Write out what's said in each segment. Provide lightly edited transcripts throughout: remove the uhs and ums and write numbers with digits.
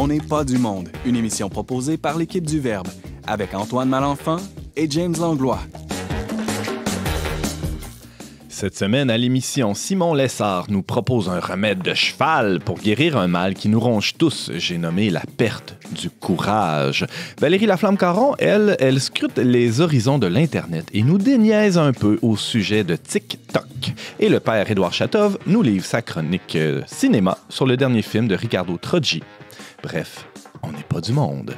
On n'est pas du monde, une émission proposée par l'équipe du Verbe, avec Antoine Malenfant et James Langlois. Cette semaine, à l'émission, Simon Lessard nous propose un remède de cheval pour guérir un mal qui nous ronge tous. J'ai nommé la perte du courage. Valérie Laflamme-Caron, elle scrute les horizons de l'Internet et nous déniaise un peu au sujet de TikTok. Et le père Édouard Chatov nous livre sa chronique cinéma sur le dernier film de Riccardo Troggi. Bref, on n'est pas du monde.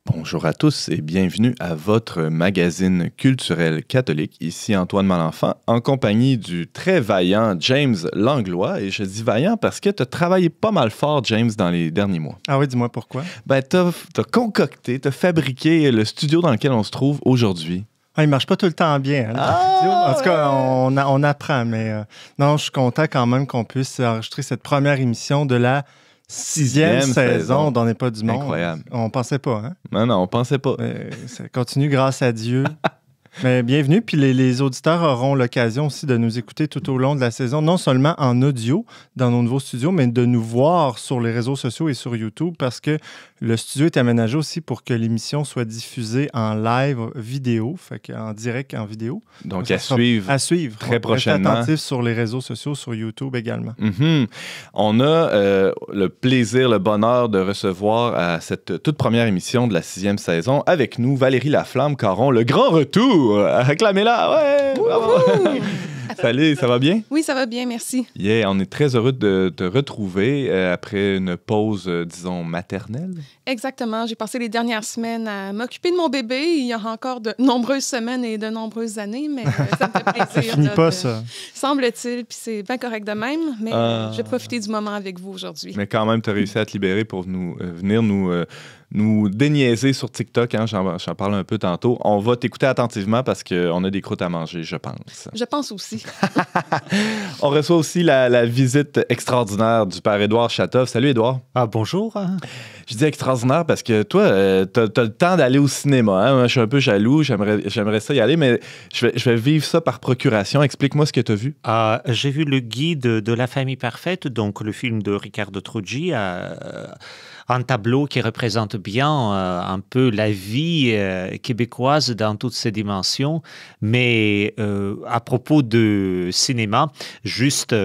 Bonjour à tous et bienvenue à votre magazine culturel catholique. Ici Antoine Malenfant, en compagnie du très vaillant James Langlois. Et je dis vaillant parce que tu as travaillé pas mal fort, James, dans les derniers mois. Ah oui, dis-moi pourquoi. Ben, tu as concocté, tu as fabriqué le studio dans lequel on se trouve aujourd'hui. Ah, il marche pas tout le temps bien. En tout cas, on apprend, mais non, je suis content quand même qu'on puisse enregistrer cette première émission de la sixième saison d'On n'est pas du monde. Incroyable. On pensait pas, hein? Non, on pensait pas. Ça continue grâce à Dieu. Mais bienvenue, puis les auditeurs auront l'occasion aussi de nous écouter tout au long de la saison, non seulement en audio dans nos nouveaux studios, mais de nous voir sur les réseaux sociaux et sur YouTube, parce que le studio est aménagé aussi pour que l'émission soit diffusée en live vidéo, fait qu'en direct en vidéo. Donc à suivre très prochainement. Restez attentifs sur les réseaux sociaux, sur YouTube également. Mm-hmm. On a le plaisir, le bonheur de recevoir à cette toute première émission de la sixième saison avec nous Valérie Laflamme-Caron, le grand retour. Acclamez-la, ouais! Bravo. Salut, ça va bien? Oui, ça va bien, merci. Yeah, on est très heureux de te retrouver après une pause, disons, maternelle. Exactement. J'ai passé les dernières semaines à m'occuper de mon bébé. Il y aura encore de nombreuses semaines et de nombreuses années, mais ça me fait plaisir. Ça finit pas, ça. Semble-t-il, puis c'est bien correct de même, mais je vais profiter du moment avec vous aujourd'hui. Mais quand même, tu as réussi à te libérer pour venir nous déniaiser sur TikTok. Hein, j'en parle un peu tantôt. On va t'écouter attentivement parce qu'on a des croûtes à manger, je pense. Je pense aussi. On reçoit aussi la visite extraordinaire du père Édouard Chatov. Salut, Édouard. Ah, bonjour. Je dis extraordinaire parce que toi, t'as le temps d'aller au cinéma. Hein? Moi, je suis un peu jaloux. J'aimerais ça y aller, mais je vais vivre ça par procuration. Explique-moi ce que tu as vu. J'ai vu le guide de la famille parfaite, donc le film de Riccardo Troggi, un tableau qui représente bien un peu la vie québécoise dans toutes ses dimensions. Mais à propos de cinéma, juste...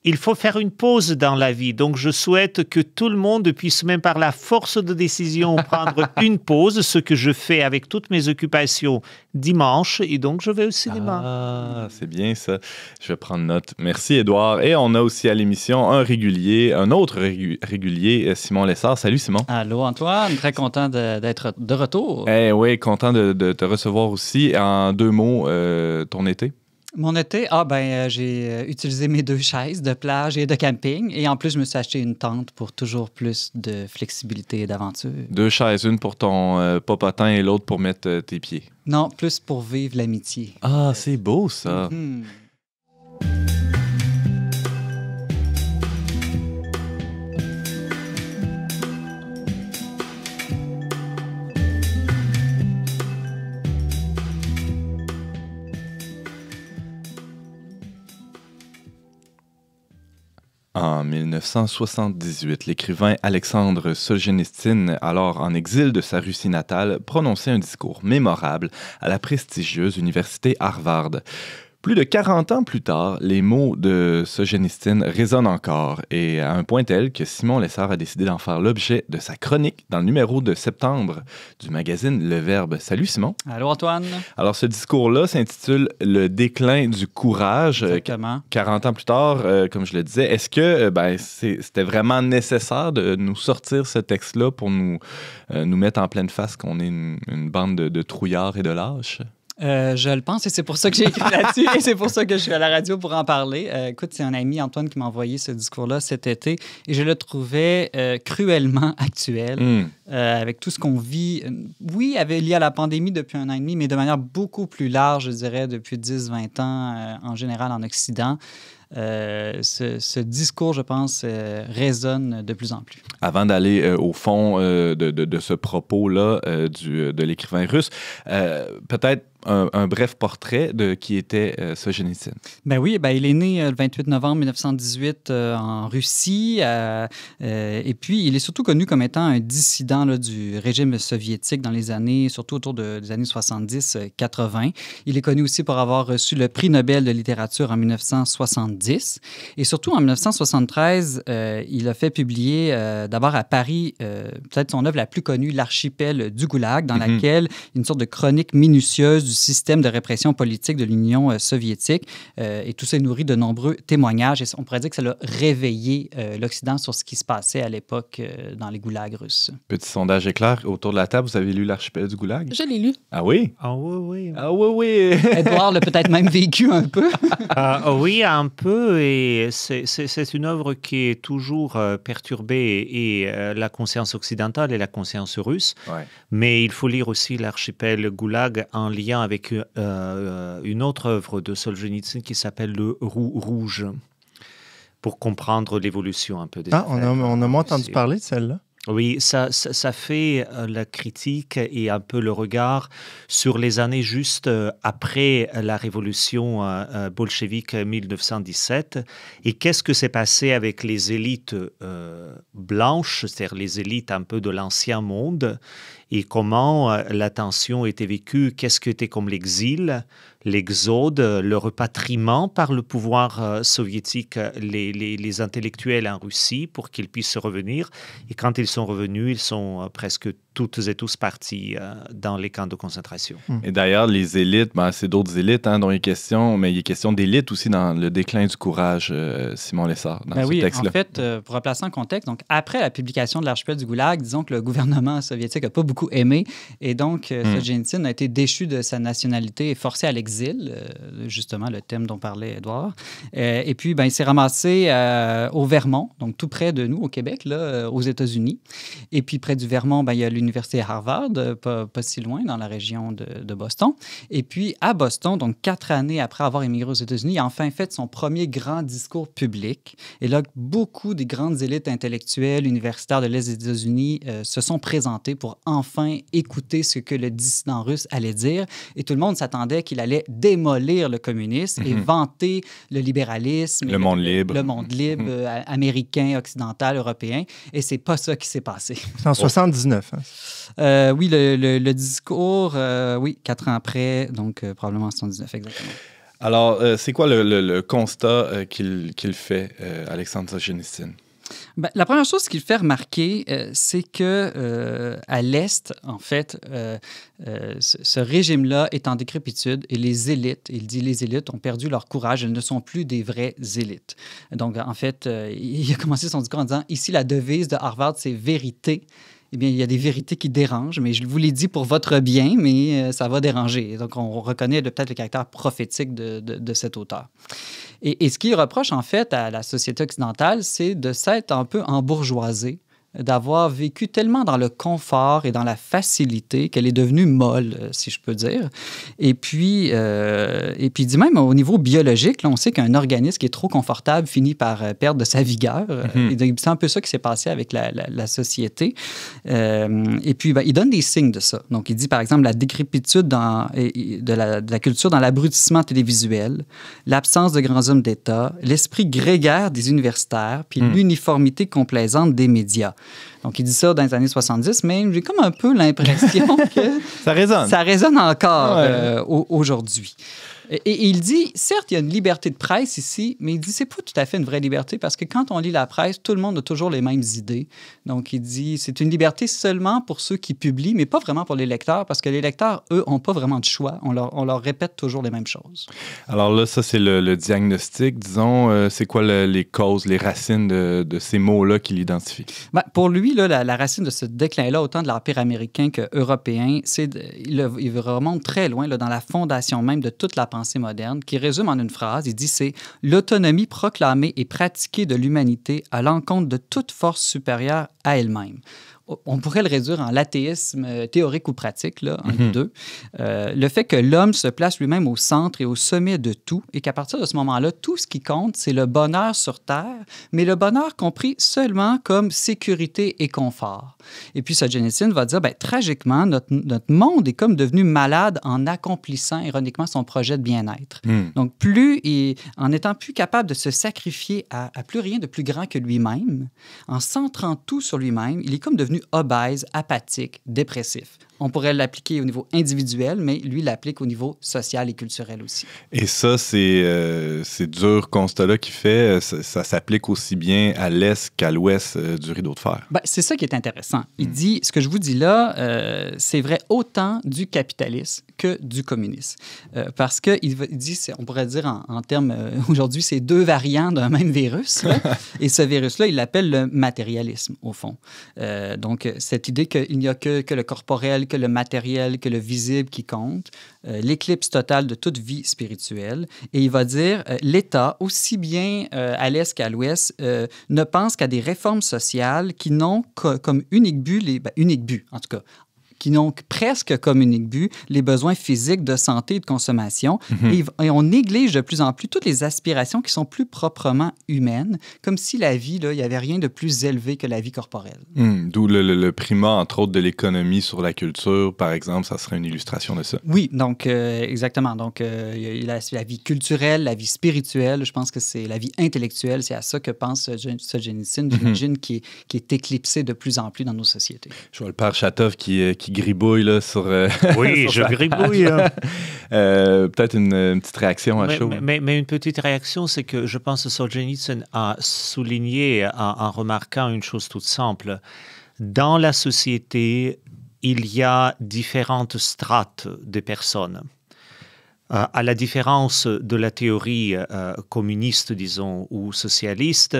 il faut faire une pause dans la vie. Donc, je souhaite que tout le monde puisse, même par la force de décision, prendre une pause, ce que je fais avec toutes mes occupations dimanche. Et donc, je vais au cinéma. Ah, c'est bien ça. Je vais prendre note. Merci, Édouard. Et on a aussi à l'émission un autre régulier, Simon Lessard. Salut, Simon. Allô, Antoine. Très content d'être de retour. Oui, content de te recevoir aussi. En 2 mots, ton été? Mon été, j'ai utilisé mes 2 chaises de plage et de camping. Et en plus, je me suis acheté une tente pour toujours plus de flexibilité et d'aventure. 2 chaises, une pour ton popotin et l'autre pour mettre tes pieds. Non, plus pour vivre l'amitié. Ah, c'est beau, ça. Mm-hmm. En 1978, l'écrivain Alexandre Solzhenitsyn, alors en exil de sa Russie natale, prononçait un discours mémorable à la prestigieuse université Harvard. Plus de 40 ans plus tard, les mots de Solzhenitsyn résonnent encore, et à un point tel que Simon Lessard a décidé d'en faire l'objet de sa chronique dans le numéro de septembre du magazine Le Verbe. Salut Simon. Allô Antoine. Alors ce discours-là s'intitule « Le déclin du courage ». Exactement. 40 ans plus tard, comme je le disais, est-ce que c'était vraiment nécessaire de nous sortir ce texte-là pour nous mettre en pleine face qu'on est une bande de trouillards et de lâches? Je le pense et c'est pour ça que j'ai écrit là-dessus et c'est pour ça que je suis à la radio pour en parler. Écoute, c'est un ami, Antoine, qui m'a envoyé ce discours-là cet été et je le trouvais cruellement actuel avec tout ce qu'on vit. Oui, lié à la pandémie depuis 1 an et demi, mais de manière beaucoup plus large, je dirais, depuis 10-20 ans en général en Occident. ce discours, je pense, résonne de plus en plus. Avant d'aller au fond de ce propos-là de l'écrivain russe, peut-être un bref portrait de qui était Solzhenitsyn. Ben oui, il est né le 28 novembre 1918 en Russie. Et puis, il est surtout connu comme étant un dissident là, du régime soviétique dans les années, surtout autour des années 70-80. Il est connu aussi pour avoir reçu le prix Nobel de littérature en 1970. Et surtout, en 1973, il a fait publier d'abord à Paris, peut-être son œuvre la plus connue, L'archipel du Goulag, dans laquelle une sorte de chronique minutieuse du système de répression politique de l'Union soviétique. Et tout ça est nourri de nombreux témoignages. Et on pourrait dire que ça a réveillé l'Occident sur ce qui se passait à l'époque dans les goulags russes. Petit sondage éclair. Autour de la table, vous avez lu L'archipel du Goulag? Je l'ai lu. Ah oui? Ah oui. Ah oui. Édouard l'a peut-être même vécu un peu. Oui, un peu. Et c'est une œuvre qui est toujours perturbée et la conscience occidentale et la conscience russe. Ouais. Mais il faut lire aussi L'archipel Goulag en lien avec une autre œuvre de Solzhenitsyn qui s'appelle Le Roux Rouge, pour comprendre l'évolution un peu des affaires. On a moins entendu parler de celle-là. Oui, ça fait la critique et un peu le regard sur les années juste après la révolution bolchevique 1917. Et qu'est-ce que s'est passé avec les élites blanches, c'est-à-dire les élites un peu de l'ancien monde, et comment la tension était vécue, qu'est-ce que était comme l'exil, l'exode, le repatriement par le pouvoir soviétique, les intellectuels en Russie pour qu'ils puissent revenir. Et quand ils sont revenus, ils sont presque toutes et tous partis dans les camps de concentration. Et d'ailleurs, les élites, c'est d'autres élites dont il est question, mais il est question d'élite aussi dans le déclin du courage, Simon Lessard, dans ce texte-là. En fait, pour replacer en contexte, donc après la publication de l'archipel du Goulag, disons que le gouvernement soviétique n'a pas beaucoup aimé, et donc Solzhenitsyn a été déchu de sa nationalité et forcé à l'exil, justement le thème dont parlait Édouard. Et puis, il s'est ramassé au Vermont, donc tout près de nous, au Québec, là, aux États-Unis. Et puis, près du Vermont, il y a l'université Harvard, pas si loin, dans la région de Boston. Et puis, à Boston, donc 4 années après avoir émigré aux États-Unis, il a enfin fait son premier grand discours public. Et là, beaucoup des grandes élites intellectuelles universitaires de l'Est des États-Unis se sont présentées pour enfin écouter ce que le dissident russe allait dire. Et tout le monde s'attendait qu'il allait démolir le communisme et vanter le libéralisme. Le monde libre. Le monde libre, américain, occidental, européen. Et c'est pas ça qui s'est passé. C'est en 79. Oui, le discours, 4 ans après, donc probablement en 79, exactement. Alors, c'est quoi le constat qu'il fait, Alexandre Solzhenitsyn? La première chose qu'il fait remarquer, c'est que à l'Est, en fait, ce régime-là est en décrépitude et les élites, il dit les élites ont perdu leur courage, elles ne sont plus des vraies élites. Donc, en fait, il a commencé son discours en disant « Ici, la devise de Harvard, c'est vérité ». Eh bien, il y a des vérités qui dérangent, mais je vous l'ai dit pour votre bien, mais ça va déranger. Donc, on reconnaît peut-être le caractère prophétique de cet auteur. Et ce qu'il reproche, en fait, à la société occidentale, c'est de s'être un peu embourgeoisée, d'avoir vécu tellement dans le confort et dans la facilité qu'elle est devenue molle, si je peux dire. Et puis il dit même au niveau biologique, là, on sait qu'un organisme qui est trop confortable finit par perdre de sa vigueur. Et c'est un peu ça qui s'est passé avec la société. Et puis, il donne des signes de ça. Donc, il dit, par exemple, la décrépitude de la culture dans l'abrutissement télévisuel, l'absence de grands hommes d'État, l'esprit grégaire des universitaires, puis l'uniformité complaisante des médias. Donc, il dit ça dans les années 70, mais j'ai comme un peu l'impression que ça résonne encore aujourd'hui. Et il dit, certes, il y a une liberté de presse ici, mais il dit, c'est pas tout à fait une vraie liberté parce que quand on lit la presse, tout le monde a toujours les mêmes idées. Donc, il dit, c'est une liberté seulement pour ceux qui publient, mais pas vraiment pour les lecteurs parce que les lecteurs, eux, n'ont pas vraiment de choix. On leur répète toujours les mêmes choses. Alors là, ça, c'est le diagnostic. Disons, c'est quoi les causes, les racines de ces mots-là qu'il identifie? Pour lui, là, la racine de ce déclin-là, autant de l'Empire américain qu'européen, il remonte très loin là, dans la fondation même de toute la pensée moderne, qui résume en une phrase, il dit c'est « l'autonomie proclamée et pratiquée de l'humanité à l'encontre de toute force supérieure à elle-même ». on pourrait le réduire en l'athéisme théorique ou pratique, là, un des deux. Le fait que l'homme se place lui-même au centre et au sommet de tout, et qu'à partir de ce moment-là, tout ce qui compte, c'est le bonheur sur Terre, mais le bonheur compris seulement comme sécurité et confort. Et puis Solzhenitsyn va dire, tragiquement, notre monde est comme devenu malade en accomplissant ironiquement son projet de bien-être. Donc, en étant plus capable de se sacrifier à plus rien de plus grand que lui-même, en centrant tout sur lui-même, il est comme devenu obèse, apathique, dépressif. On pourrait l'appliquer au niveau individuel, mais lui l'applique au niveau social et culturel aussi. Et ça, c'est dur constat-là qu'il fait. Ça s'applique aussi bien à l'est qu'à l'ouest du rideau de fer. C'est ça qui est intéressant. Il dit, ce que je vous dis là, c'est vrai autant du capitalisme que du communisme. Parce qu'il dit, on pourrait dire en termes, aujourd'hui, c'est deux variants d'un même virus. Là, et ce virus-là, il l'appelle le matérialisme, au fond. Donc, cette idée qu'il n'y a que le corporel, que le matériel, que le visible qui compte, l'éclipse totale de toute vie spirituelle. Et il va dire, l'État, aussi bien à l'Est qu'à l'Ouest, ne pense qu'à des réformes sociales qui n'ont comme unique but, en tout cas, qui n'ont presque comme unique but les besoins physiques de santé et de consommation. Et on néglige de plus en plus toutes les aspirations qui sont plus proprement humaines, comme si la vie, il n'y avait rien de plus élevé que la vie corporelle. D'où le primat, entre autres, de l'économie sur la culture, par exemple, ça serait une illustration de ça. Oui, donc exactement. Donc, il y a la vie culturelle, la vie spirituelle, je pense que c'est la vie intellectuelle, c'est à ça que pense Solzhenitsyn, j'imagine, qui est éclipsé de plus en plus dans nos sociétés. Je vois le père Chatov qui gribouille là, sur... Oui, sur je gribouille. Peut-être une petite réaction à chaud. Mais une petite réaction, c'est que je pense que Solzhenitsyn a souligné en remarquant une chose toute simple. Dans la société, il y a différentes strates de personnes. À la différence de la théorie communiste, disons, ou socialiste,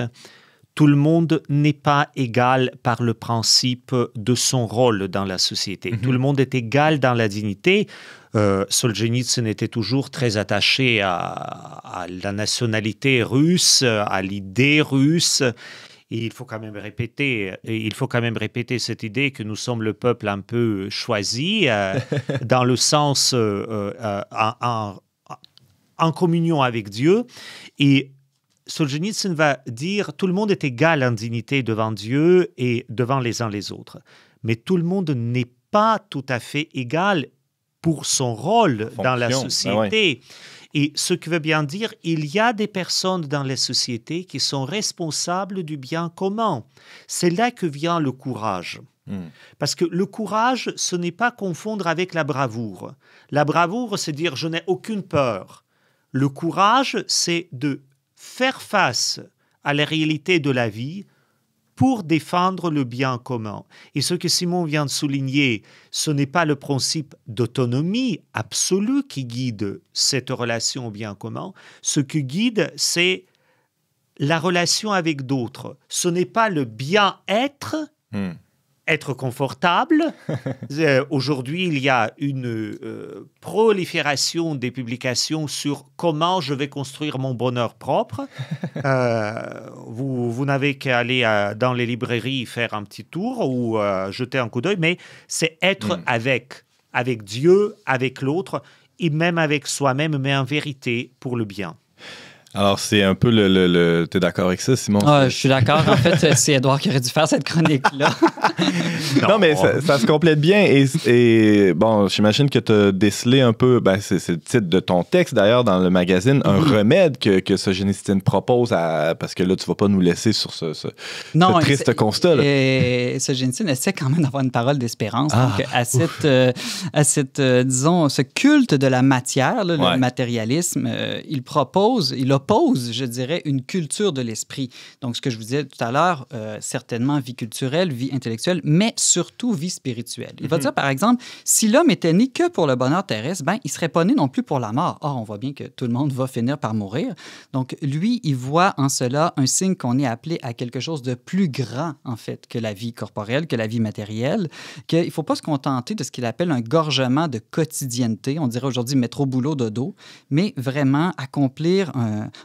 tout le monde n'est pas égal par le principe de son rôle dans la société. Tout le monde est égal dans la dignité. Solzhenitsyn était toujours très attaché à la nationalité russe, à l'idée russe. Et il faut quand même répéter cette idée que nous sommes le peuple un peu choisi, dans le sens en communion avec Dieu. Et Solzhenitsyn va dire tout le monde est égal en dignité devant Dieu et devant les uns les autres. Mais tout le monde n'est pas tout à fait égal pour son rôle dans la société. Et ce qui veut bien dire, il y a des personnes dans les sociétés qui sont responsables du bien commun. C'est là que vient le courage. Parce que le courage, ce n'est pas confondre avec la bravoure. La bravoure, c'est dire je n'ai aucune peur. Le courage, c'est de faire face à la réalité de la vie pour défendre le bien commun. Et ce que Simon vient de souligner, ce n'est pas le principe d'autonomie absolue qui guide cette relation au bien commun. Ce qui guide, c'est la relation avec d'autres. Ce n'est pas le bien-être, être confortable. Aujourd'hui, il y a une prolifération des publications sur comment je vais construire mon bonheur propre. Vous n'avez qu'à aller dans les librairies faire un petit tour ou jeter un coup d'œil, mais c'est être avec Dieu, avec l'autre, et même avec soi-même, mais en vérité pour le bien. Alors, c'est un peu T'es d'accord avec ça, Simon? Je suis d'accord. En fait, c'est Édouard qui aurait dû faire cette chronique-là. Non, mais ça se complète bien. Et bon, j'imagine que tu as décelé un peu, c'est le titre de ton texte d'ailleurs dans le magazine, un remède que Solzhenitsyn propose parce que là, tu ne vas pas nous laisser sur ce triste constat. Et Solzhenitsyn essaie quand même d'avoir une parole d'espérance. Donc, à disons, ce culte de la matière, là, le matérialisme, il oppose, je dirais, une culture de l'esprit. Donc, ce que je vous disais tout à l'heure, certainement vie culturelle, vie intellectuelle, mais surtout vie spirituelle. Il va dire, par exemple, si l'homme était né que pour le bonheur terrestre, il ne serait pas né non plus pour la mort. Or, on voit bien que tout le monde va finir par mourir. Donc, lui, il voit en cela un signe qu'on est appelé à quelque chose de plus grand, en fait, que la vie corporelle, que la vie matérielle, qu'il ne faut pas se contenter de ce qu'il appelle un gorgement de quotidienneté. On dirait aujourd'hui métro, boulot, dodo, mais vraiment accomplir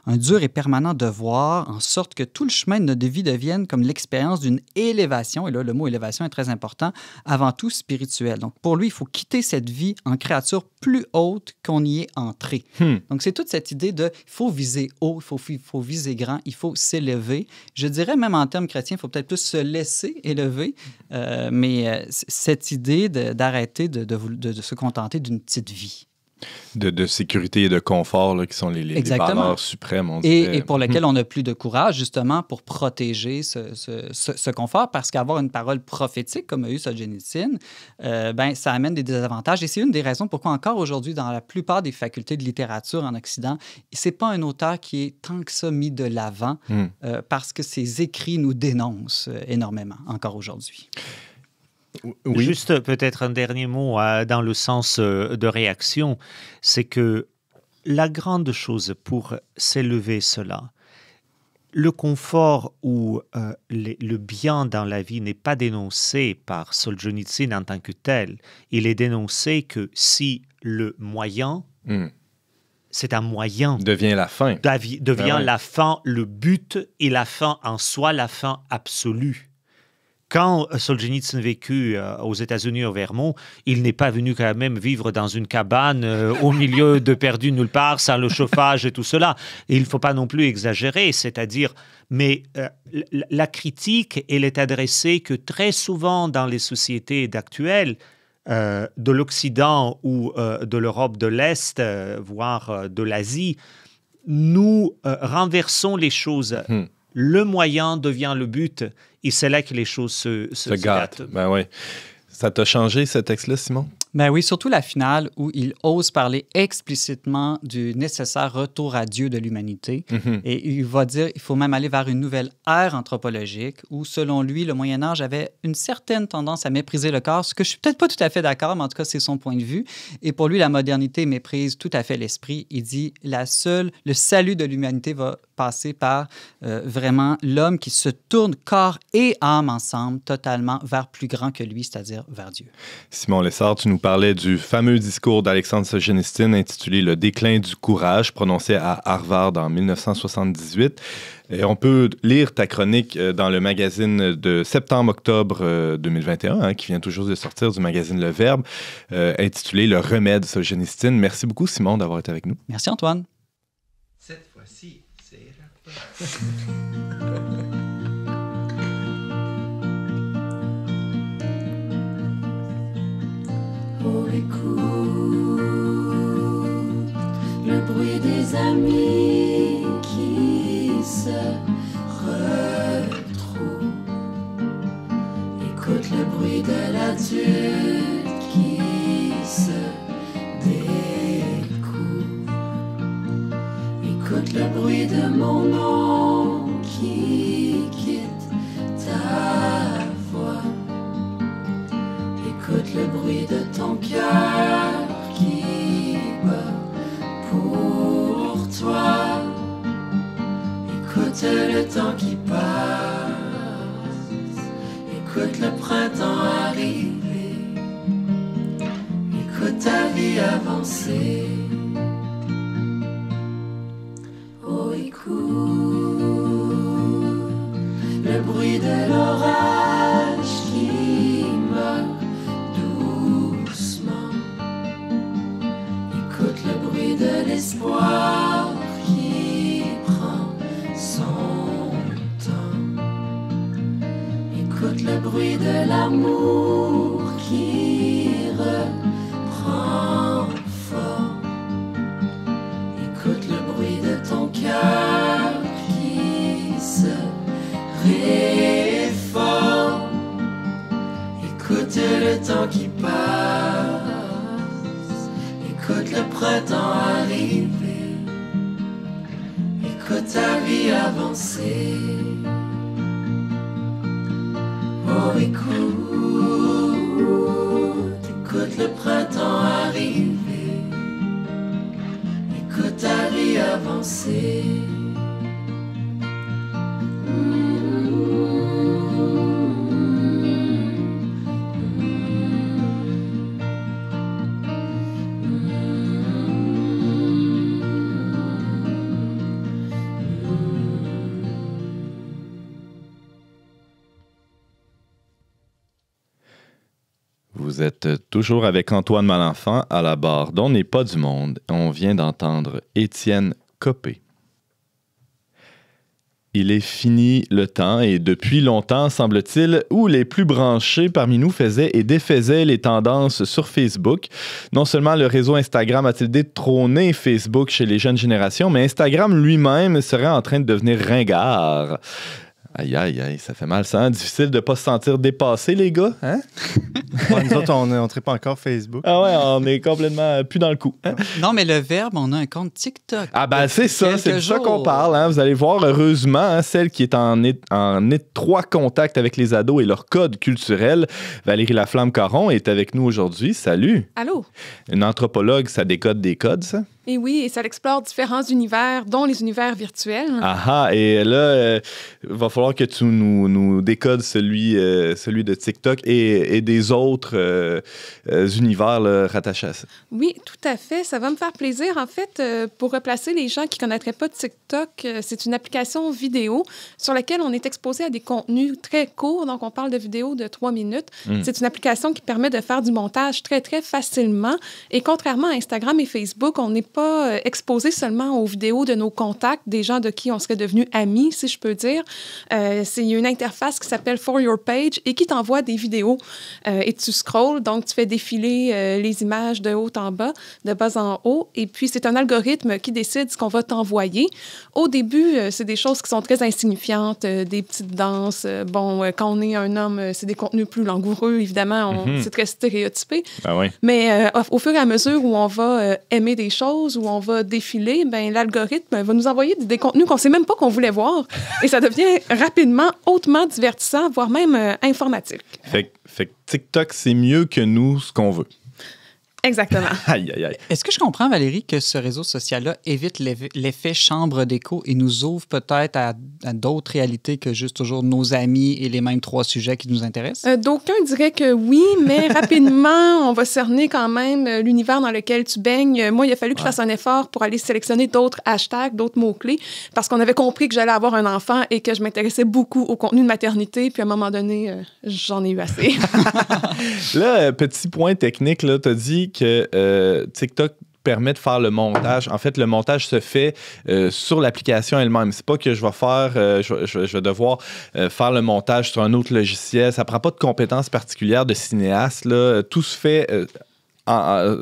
un dur et permanent devoir, en sorte que tout le chemin de notre vie devienne comme l'expérience d'une élévation, et là, le mot élévation est très important, avant tout spirituelle. Donc, pour lui, il faut quitter cette vie en créature plus haute qu'on y est entré. Donc, c'est toute cette idée de, il faut viser haut, il faut viser grand, il faut s'élever. Je dirais même en termes chrétiens, il faut peut-être plus se laisser élever, mais cette idée d'arrêter de se contenter d'une petite vie. De sécurité et de confort, là, qui sont les valeurs suprêmes, on dirait. Et pour lequel on n'a plus de courage, justement, pour protéger ce confort, parce qu'avoir une parole prophétique, comme a eu Solzhenitsyn, ça amène des désavantages. Et c'est une des raisons pourquoi encore aujourd'hui, dans la plupart des facultés de littérature en Occident, c'est pas un auteur qui est tant que ça mis de l'avant, parce que ses écrits nous dénoncent énormément, encore aujourd'hui. Oui. Juste peut-être un dernier mot dans le sens de réaction, c'est que la grande chose pour s'élever cela, le confort ou le bien dans la vie n'est pas dénoncé par Solzhenitsyn en tant que tel. Il est dénoncé que si le moyen, c'est un moyen, devient la fin. Devient la fin, le but et la fin en soi, la fin absolue. Quand Solzhenitsyn vécut aux États-Unis, au Vermont, il n'est pas venu quand même vivre dans une cabane au milieu de perdu nulle part, sans le chauffage et tout cela. Et il ne faut pas non plus exagérer, c'est-à-dire, mais la critique, elle est adressée que très souvent dans les sociétés actuelles, de l'Occident ou de l'Europe de l'Est, voire de l'Asie, nous renversons les choses. Le moyen devient le but, et c'est là que les choses se gâtent. Ben oui. Ça t'a changé, ce texte-là, Simon? Ben oui, surtout la finale où il ose parler explicitement du nécessaire retour à Dieu de l'humanité. Et il va dire qu'il faut même aller vers une nouvelle ère anthropologique où, selon lui, le Moyen-Âge avait une certaine tendance à mépriser le corps, ce que je suis peut-être pas tout à fait d'accord, mais en tout cas, c'est son point de vue. Et pour lui, la modernité méprise tout à fait l'esprit. Il dit le salut de l'humanité va passer par vraiment l'homme qui se tourne corps et âme ensemble, totalement vers plus grand que lui, c'est-à-dire vers Dieu. Simon Lessard, tu nous parlais du fameux discours d'Alexandre Solzhenitsyn intitulé « Le déclin du courage », prononcé à Harvard en 1978. Et on peut lire ta chronique dans le magazine de septembre-octobre 2021, qui vient toujours de sortir du magazine Le Verbe, intitulé « Le remède Solzhenitsyn ». Merci beaucoup, Simon, d'avoir été avec nous. Merci, Antoine. Cette fois-ci, c'est Oh, écoute le bruit des amis qui se retrouvent. Écoute le bruit de l'adulte qui se découvre. Écoute le bruit de mon nom qui quitte ta voix. Écoute le bruit de ton cœur qui bat pour toi. Écoute le temps qui passe. Écoute le printemps arriver. Écoute ta vie avancer. Oh, écoute le bruit de l'orage qui meurt doucement. Écoute le bruit de l'espoir qui prend son temps. Écoute le bruit de l'amour qui reprend forme. Écoute le bruit de ton cœur qui se réforme. Écoute le temps qui passe. Écoute le printemps arriver. Écoute ta vie avancer. Oh, écoute le printemps arriver. Écoute ta vie avancer. Vous êtes toujours avec Antoine Malenfant à la barre d'On n'est pas du monde. On vient d'entendre Étienne Copé. Il est fini le temps, et depuis longtemps, semble-t-il, où les plus branchés parmi nous faisaient et défaisaient les tendances sur Facebook. Non seulement le réseau Instagram a-t-il détrôné Facebook chez les jeunes générations, mais Instagram lui-même serait en train de devenir ringard. Aïe, aïe, aïe, ça fait mal, ça. Hein? Difficile de ne pas se sentir dépassé, les gars. Hein? Ouais, nous autres, on ne traite pas encore Facebook. Ah ouais, on est complètement plus dans le coup. Hein? Non, mais le Verbe, on a un compte TikTok. Ah ben c'est ça, c'est de ça qu'on parle. Hein? Vous allez voir, heureusement, hein, celle qui est en étroit contact avec les ados et leur code culturel, Valérie Laflamme-Caron, est avec nous aujourd'hui. Salut! Allô? Une anthropologue, ça décode des codes, ça? Et oui, et ça explore différents univers, dont les univers virtuels. Ah ah, et là, il va falloir que tu nous décodes celui de TikTok et des autres univers là, rattachés à ça. Oui, tout à fait. Ça va me faire plaisir. En fait, pour replacer les gens qui ne connaîtraient pas TikTok, c'est une application vidéo sur laquelle on est exposé à des contenus très courts. Donc, on parle de vidéos de 3 minutes. C'est une application qui permet de faire du montage très, très facilement. Et contrairement à Instagram et Facebook, on n'est pas exposé seulement aux vidéos de nos contacts, des gens de qui on serait devenus amis, si je peux dire. C'est une interface qui s'appelle For Your Page et qui t'envoie des vidéos. Et tu scrolls, donc tu fais défiler les images de haut en bas, de bas en haut. Et puis, c'est un algorithme qui décide ce qu'on va t'envoyer. Au début, c'est des choses qui sont très insignifiantes, des petites danses. Quand on est un homme, c'est des contenus plus langoureux, évidemment. C'est très stéréotypé. Ah oui. Mais au fur et à mesure où on va aimer des choses, où on va défiler, ben, l'algorithme va nous envoyer des contenus qu'on ne sait même pas qu'on voulait voir. Et ça devient rapidement hautement divertissant, voire même informatique. Fait que TikTok, c'est mieux que nous, ce qu'on veut. Exactement. Aïe, aïe, aïe. Est-ce que je comprends, Valérie, que ce réseau social-là évite l'effet chambre d'écho et nous ouvre peut-être à d'autres réalités que juste toujours nos amis et les mêmes 3 sujets qui nous intéressent? D'aucuns diraient que oui, mais rapidement, on va cerner quand même l'univers dans lequel tu baignes. Moi, il a fallu que je fasse un effort pour aller sélectionner d'autres hashtags, d'autres mots-clés, parce qu'on avait compris que j'allais avoir un enfant et que je m'intéressais beaucoup au contenu de maternité. Puis à un moment donné, j'en ai eu assez. Là, petit point technique, tu as dit que TikTok permet de faire le montage. En fait, le montage se fait sur l'application elle-même. C'est pas que je vais faire, je vais devoir faire le montage sur un autre logiciel. Ça prend pas de compétences particulières de cinéaste. Là. Tout se fait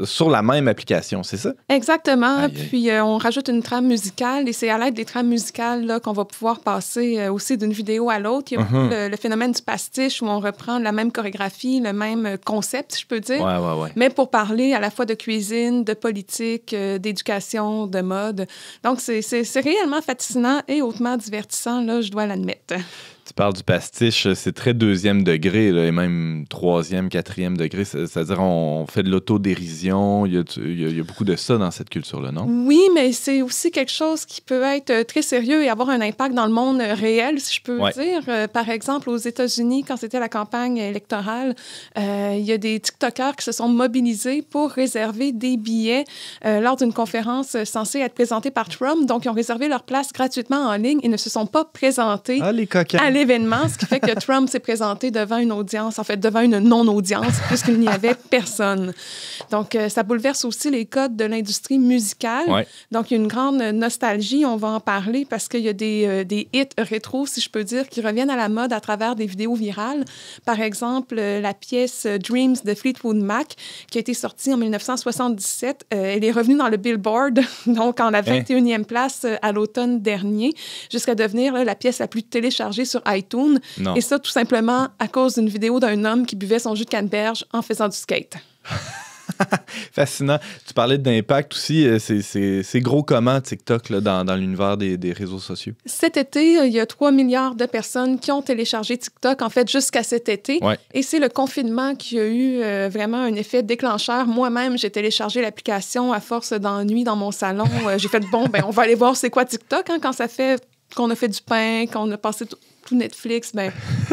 sur la même application, c'est ça? Exactement. Aïe. Puis, on rajoute une trame musicale et c'est à l'aide des trames musicales là, qu'on va pouvoir passer aussi d'une vidéo à l'autre. Il y a le phénomène du pastiche où on reprend la même chorégraphie, le même concept, si je peux dire. Ouais. Mais pour parler à la fois de cuisine, de politique, d'éducation, de mode. Donc, c'est réellement fascinant et hautement divertissant, là, je dois l'admettre. Tu parles du pastiche, c'est très 2e degré, là, et même 3e, 4e degré. C'est-à-dire, on fait de l'autodérision. Il y a beaucoup de ça dans cette culture-là, non? Oui, mais c'est aussi quelque chose qui peut être très sérieux et avoir un impact dans le monde réel, si je peux dire. Par exemple, aux États-Unis, quand c'était la campagne électorale, il y a des TikTokers qui se sont mobilisés pour réserver des billets lors d'une conférence censée être présentée par Trump. Donc, ils ont réservé leur place gratuitement en ligne et ne se sont pas présentés les coquins. à l'événement, ce qui fait que Trump s'est présenté devant une audience, en fait, devant une non-audience, puisqu'il n'y avait personne. Donc, ça bouleverse aussi les codes de l'industrie musicale. Ouais. Donc, il y a une grande nostalgie, on va en parler, parce qu'il y a des hits rétro, si je peux dire, qui reviennent à la mode à travers des vidéos virales. Par exemple, la pièce Dreams de Fleetwood Mac, qui a été sortie en 1977. Elle est revenue dans le Billboard, donc en la 21e place à l'automne dernier, jusqu'à devenir la pièce la plus téléchargée sur iTunes. Non. Et ça, tout simplement à cause d'une vidéo d'un homme qui buvait son jus de canneberge en faisant du skate. Fascinant. Tu parlais d'impact aussi. C'est gros comment TikTok là, dans l'univers des réseaux sociaux? Cet été, il y a 3 milliards de personnes qui ont téléchargé TikTok, en fait, jusqu'à cet été. Ouais. Et c'est le confinement qui a eu vraiment un effet déclencheur. Moi-même, j'ai téléchargé l'application à force d'ennui dans mon salon. J'ai fait, on va aller voir c'est quoi TikTok quand ça fait qu'on a fait du pain, qu'on a passé tout Netflix, ben,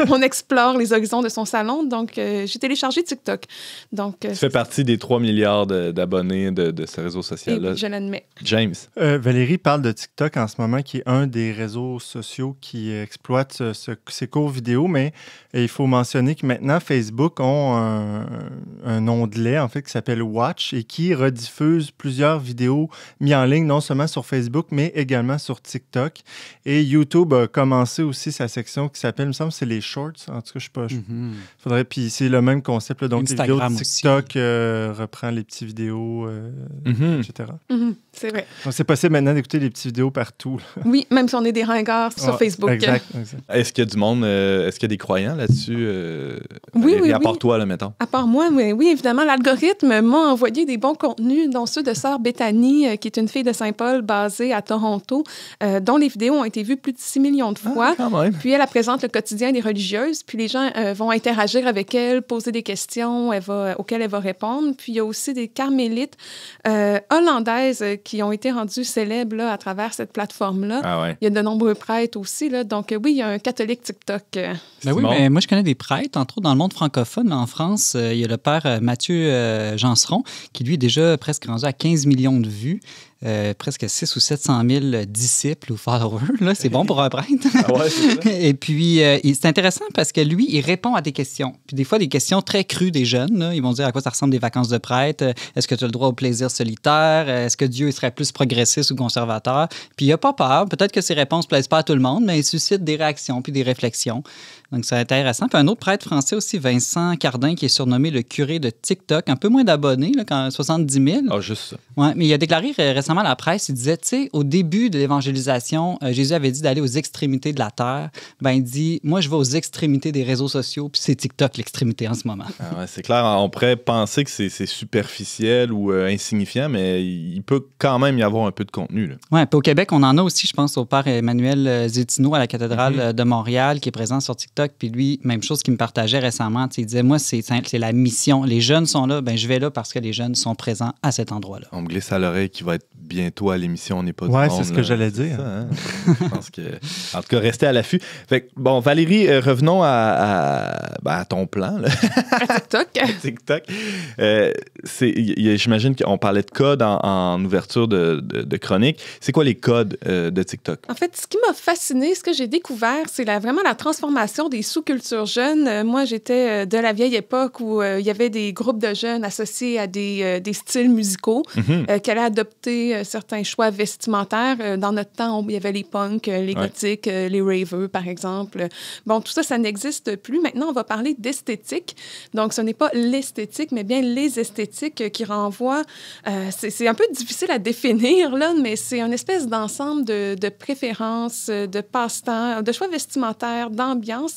on explore les horizons de son salon. Donc, j'ai téléchargé TikTok. Donc, tu fais partie des 3 milliards d'abonnés de ce réseau social-là. Je l'admets. James. Valérie parle de TikTok en ce moment, qui est un des réseaux sociaux qui exploite ces courts vidéo, mais il faut mentionner que maintenant, Facebook ont un onglet, en fait, qui s'appelle Watch et qui rediffuse plusieurs vidéos mises en ligne, non seulement sur Facebook, mais également sur TikTok. Et YouTube a commencé aussi sa section qui s'appelle, il me semble, c'est les Shorts. En tout cas, je ne sais pas. Puis c'est le même concept. Là, donc, Instagram les vidéos de TikTok reprend les petites vidéos, etc. C'est vrai. Donc, c'est possible maintenant d'écouter des petites vidéos partout. Là. Oui, même si on est des ringards sur Facebook. Exact. Est-ce qu'il y a du monde, est-ce qu'il y a des croyants là-dessus? Oui. À part toi, là, mettons. À part moi, mais oui, évidemment, l'algorithme m'a envoyé des bons contenus, dont ceux de Sœur Bethany, qui est une fille de Saint-Paul basée à Toronto, dont les vidéos ont été vues plus de 6 millions de fois. Quand même. Puis elle présente le quotidien des religieuses, puis les gens vont interagir avec elle, poser des questions auxquelles elle va répondre. Puis il y a aussi des carmélites hollandaises qui ont été rendues célèbres là, à travers cette plateforme-là. Ah ouais. Il y a de nombreux prêtres aussi. Là, donc oui, il y a un catholique TikTok. Ben oui, mais moi, je connais des prêtres, entre autres dans le monde francophone. En France, il y a le père Mathieu Janseron, qui lui est déjà presque rendu à 15 millions de vues. Presque 600 ou 700 000 disciples ou followers. Là, c'est bon pour un prêtre. Ah ouais, c'est ça. Et puis, c'est intéressant parce que lui, il répond à des questions. Puis des fois, des questions très crues des jeunes. Là. Ils vont dire à quoi ça ressemble des vacances de prêtre. Est-ce que tu as le droit au plaisir solitaire? Est-ce que Dieu serait plus progressiste ou conservateur? Puis il n'a pas peur. Peut-être que ses réponses ne plaisent pas à tout le monde, mais il suscite des réactions puis des réflexions. Donc, c'est intéressant. Puis un autre prêtre français aussi, Vincent Cardin, qui est surnommé le curé de TikTok. Un peu moins d'abonnés, là, quand 70 000. Ah, juste ça. Ouais, mais il a déclaré récemment à la presse, il disait, tu sais, au début de l'évangélisation, Jésus avait dit d'aller aux extrémités de la terre. Ben, il dit, moi, je vais aux extrémités des réseaux sociaux, puis c'est TikTok l'extrémité en ce moment. Ah ouais, c'est clair, on pourrait penser que c'est superficiel ou insignifiant, mais il peut quand même y avoir un peu de contenu. Oui, puis au Québec, on en a aussi, je pense, au père Emmanuel Zétino à la cathédrale de Montréal, qui est présent sur TikTok. Puis lui, même chose qu'il me partageait récemment. Il disait, moi, c'est la mission. Les jeunes sont là, ben je vais là parce que les jeunes sont présents à cet endroit-là. On me glisse à l'oreille qu'il va être bientôt à l'émission On n'est pas du monde. monde. Oui, c'est ce que j'allais dire. Ça, hein? Je pense que... En tout cas, restez à l'affût. Fait que, bon, Valérie, revenons à ton plan. Là. À TikTok. TikTok. J'imagine qu'on parlait de codes en ouverture de chronique. C'est quoi les codes de TikTok? En fait, ce qui m'a fasciné, ce que j'ai découvert, c'est vraiment la transformation des sous-cultures jeunes. Moi, j'étais de la vieille époque où il y avait des groupes de jeunes associés à des styles musicaux qui allaient adopter certains choix vestimentaires. Dans notre temps, il y avait les punks, les gothiques, les ravers, par exemple. Bon, tout ça, ça n'existe plus. Maintenant, on va parler d'esthétique. Donc, ce n'est pas l'esthétique, mais bien les esthétiques qui renvoient... c'est un peu difficile à définir, là, mais c'est une espèce d'ensemble de préférences, de passe-temps, de choix vestimentaires, d'ambiance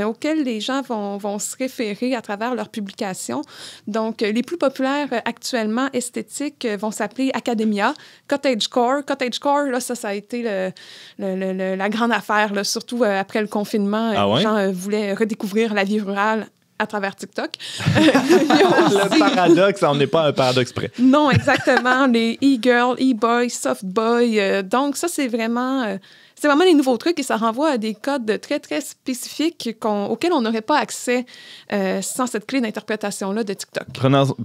auxquels les gens vont se référer à travers leurs publications. Donc, les plus populaires actuellement esthétiques vont s'appeler Academia, Cottagecore. Cottagecore, là, ça a été la grande affaire, là, surtout après le confinement. Les gens voulaient redécouvrir la vie rurale à travers TikTok. Le paradoxe, on n'est pas un paradoxe près. Non, exactement. Les e-girls, e-boys, soft boys. Donc, ça, c'est vraiment les nouveaux trucs et ça renvoie à des codes très, très spécifiques auxquels on n'aurait pas accès sans cette clé d'interprétation-là de TikTok.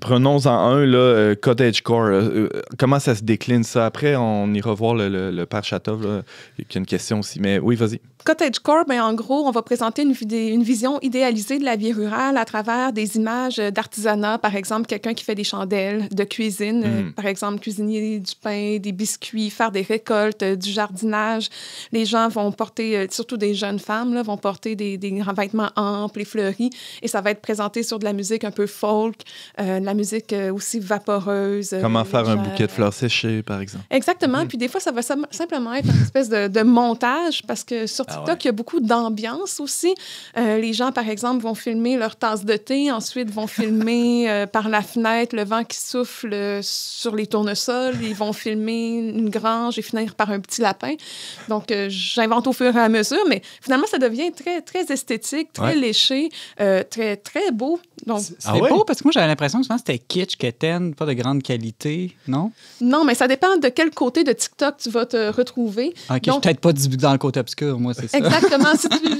Prenons-en un, là, Cottagecore. Comment ça se décline, ça? Après, on ira voir le père Chatov, là, qui a une question aussi. Mais oui, vas-y. Cottagecore, ben, en gros, on va présenter une vision idéalisée de la vie rurale à travers des images d'artisanat. Par exemple, quelqu'un qui fait des chandelles, de cuisine, par exemple, cuisiner du pain, des biscuits, faire des récoltes, du jardinage. Les gens vont porter, surtout des jeunes femmes, là, vont porter des grands vêtements amples et fleuris. Et ça va être présenté sur de la musique un peu folk, de la musique aussi vaporeuse. Comment faire un bouquet de fleurs séchées, par exemple. Exactement. Puis des fois, ça va simplement être une espèce de montage parce que sur TikTok, il y a beaucoup d'ambiance aussi. Les gens, par exemple, vont filmer leur tasse de thé, ensuite vont filmer par la fenêtre le vent qui souffle sur les tournesols. Ils vont filmer une grange et finir par un petit lapin. Donc, que j'invente au fur et à mesure, mais finalement, ça devient très, très esthétique, très léché, très, très beau. Donc, c'est beau parce que moi, j'avais l'impression que souvent, c'était kitsch, quétaine, pas de grande qualité, non? Non, mais ça dépend de quel côté de TikTok tu vas te retrouver. OK, je suis peut-être pas dans le côté obscur, moi, c'est ça. Exactement,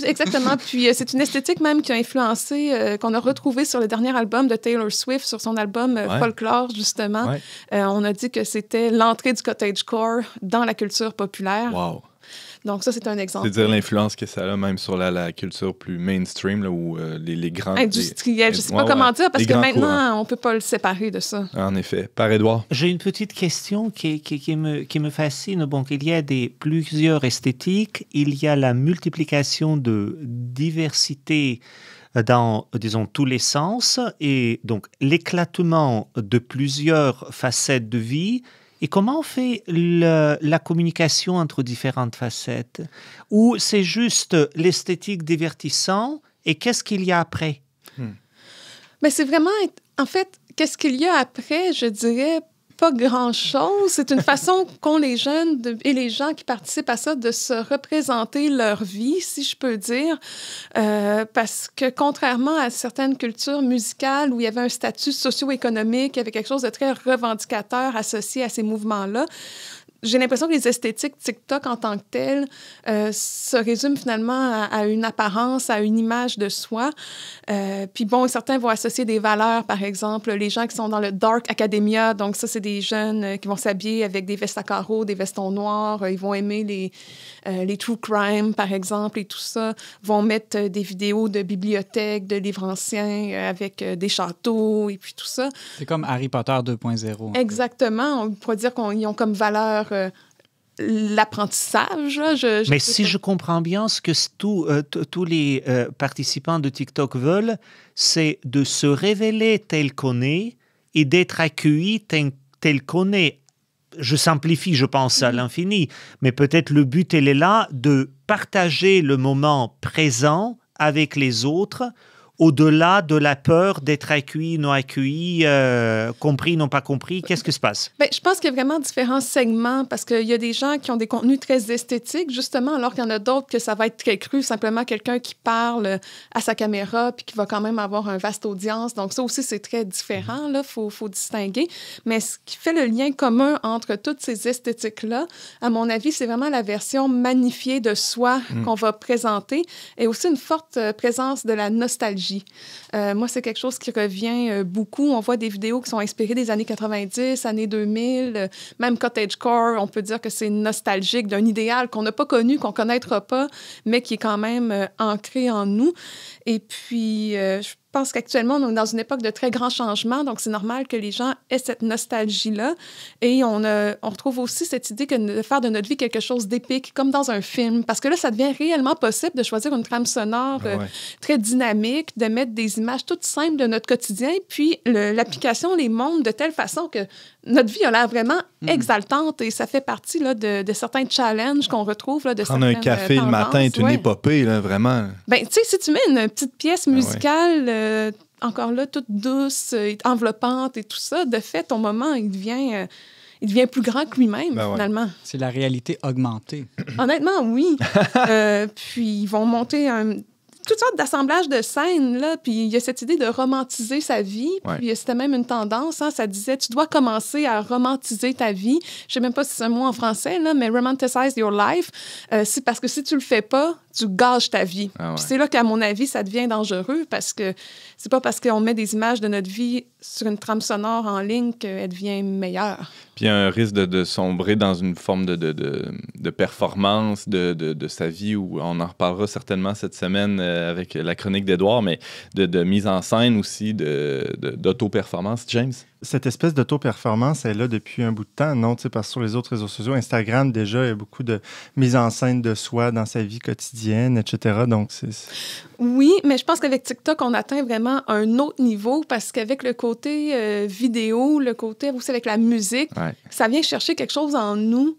exactement. Puis c'est une esthétique même qui a influencé, qu'on a retrouvé sur le dernier album de Taylor Swift, sur son album Folklore, justement. Ouais. On a dit que c'était l'entrée du cottagecore dans la culture populaire. Wow. Donc, ça, c'est un exemple. C'est-à-dire l'influence que ça a même sur la culture plus mainstream, là, où les grands... Industriels, je ne sais pas comment dire, parce que maintenant, on ne peut pas le séparer de ça. En effet. Par Édouard. J'ai une petite question qui me fascine. Bon, il y a plusieurs esthétiques, il y a la multiplication de diversité dans, disons, tous les sens, et donc l'éclatement de plusieurs facettes de vie. Et comment on fait la communication entre différentes facettes? Ou c'est juste l'esthétique divertissant et qu'est-ce qu'il y a après? Mais c'est vraiment, en fait, qu'est-ce qu'il y a après, je dirais, pas grand-chose. C'est une façon qu'ont les jeunes et les gens qui participent à ça de se représenter leur vie, si je peux dire. Parce que contrairement à certaines cultures musicales où il y avait un statut socio-économique, il y avait quelque chose de très revendicateur associé à ces mouvements-là, j'ai l'impression que les esthétiques TikTok en tant que telles se résument finalement à une apparence, à une image de soi. Puis bon, certains vont associer des valeurs, par exemple, les gens qui sont dans le Dark Academia, donc ça, c'est des jeunes qui vont s'habiller avec des vestes à carreaux, des vestons noirs, ils vont aimer les true crime, par exemple, et tout ça, vont mettre des vidéos de bibliothèques, de livres anciens avec des châteaux et puis tout ça. C'est comme Harry Potter 2.0. Exactement. On pourrait dire qu'ils ont comme valeur l'apprentissage. Mais si je comprends bien, ce que tous les participants de TikTok veulent, c'est de se révéler tel qu'on est et d'être accueilli tel qu'on est. Je simplifie, je pense, à l'infini, mais peut-être le but, il est là, de partager le moment présent avec les autres, au-delà de la peur d'être accueilli, non accueilli, compris, non pas compris. Qu'est-ce qui se passe? Bien, je pense qu'il y a vraiment différents segments parce qu'il y a des gens qui ont des contenus très esthétiques, justement, alors qu'il y en a d'autres que ça va être très cru, simplement quelqu'un qui parle à sa caméra puis qui va quand même avoir une vaste audience. Donc, ça aussi, c'est très différent, là, faut distinguer. Mais ce qui fait le lien commun entre toutes ces esthétiques-là, à mon avis, c'est vraiment la version magnifiée de soi qu'on va présenter et aussi une forte présence de la nostalgie. Moi, c'est quelque chose qui revient beaucoup. On voit des vidéos qui sont inspirées des années 90, années 2000, même cottagecore, on peut dire que c'est nostalgique d'un idéal qu'on n'a pas connu, qu'on ne connaîtra pas, mais qui est quand même ancré en nous. Et puis, je pense qu'actuellement, on est dans une époque de très grands changements, donc c'est normal que les gens aient cette nostalgie-là. Et on retrouve aussi cette idée de faire de notre vie quelque chose d'épique, comme dans un film, parce que là, ça devient réellement possible de choisir une trame sonore très dynamique, de mettre des images toutes simples de notre quotidien, puis l'application les montre de telle façon que notre vie a l'air vraiment exaltante et ça fait partie là, de certains challenges qu'on retrouve. Là, de prendre un café le matin est une épopée, là, vraiment. Bien, tu sais, si tu mets une petite pièce musicale, encore là, toute douce, enveloppante et tout ça, de fait, ton moment, il devient plus grand que lui-même, finalement. C'est la réalité augmentée. Honnêtement, oui. Puis, ils vont monter toutes sortes d'assemblages de scènes, là, puis il y a cette idée de romantiser sa vie, puis c'était même une tendance, hein, ça disait, tu dois commencer à romantiser ta vie. Je sais même pas si c'est un mot en français, là, mais « romanticize your life », c'est parce que si tu le fais pas, tu gâches ta vie. Puis c'est là qu'à mon avis, ça devient dangereux, parce que c'est pas parce qu'on met des images de notre vie sur une trame sonore en ligne qu'elle devient meilleure. Puis il y a un risque de sombrer dans une forme de performance de sa vie, où on en reparlera certainement cette semaine avec la chronique d'Édouard, mais de mise en scène aussi, d'auto-performance. James? Cette espèce d'auto-performance est là depuis un bout de temps, non? Parce que sur les autres réseaux sociaux, Instagram, déjà, il y a beaucoup de mise en scène de soi dans sa vie quotidienne, etc. Donc, oui, mais je pense qu'avec TikTok, on atteint vraiment un autre niveau parce qu'avec le côté vidéo, le côté aussi avec la musique, ça vient chercher quelque chose en nous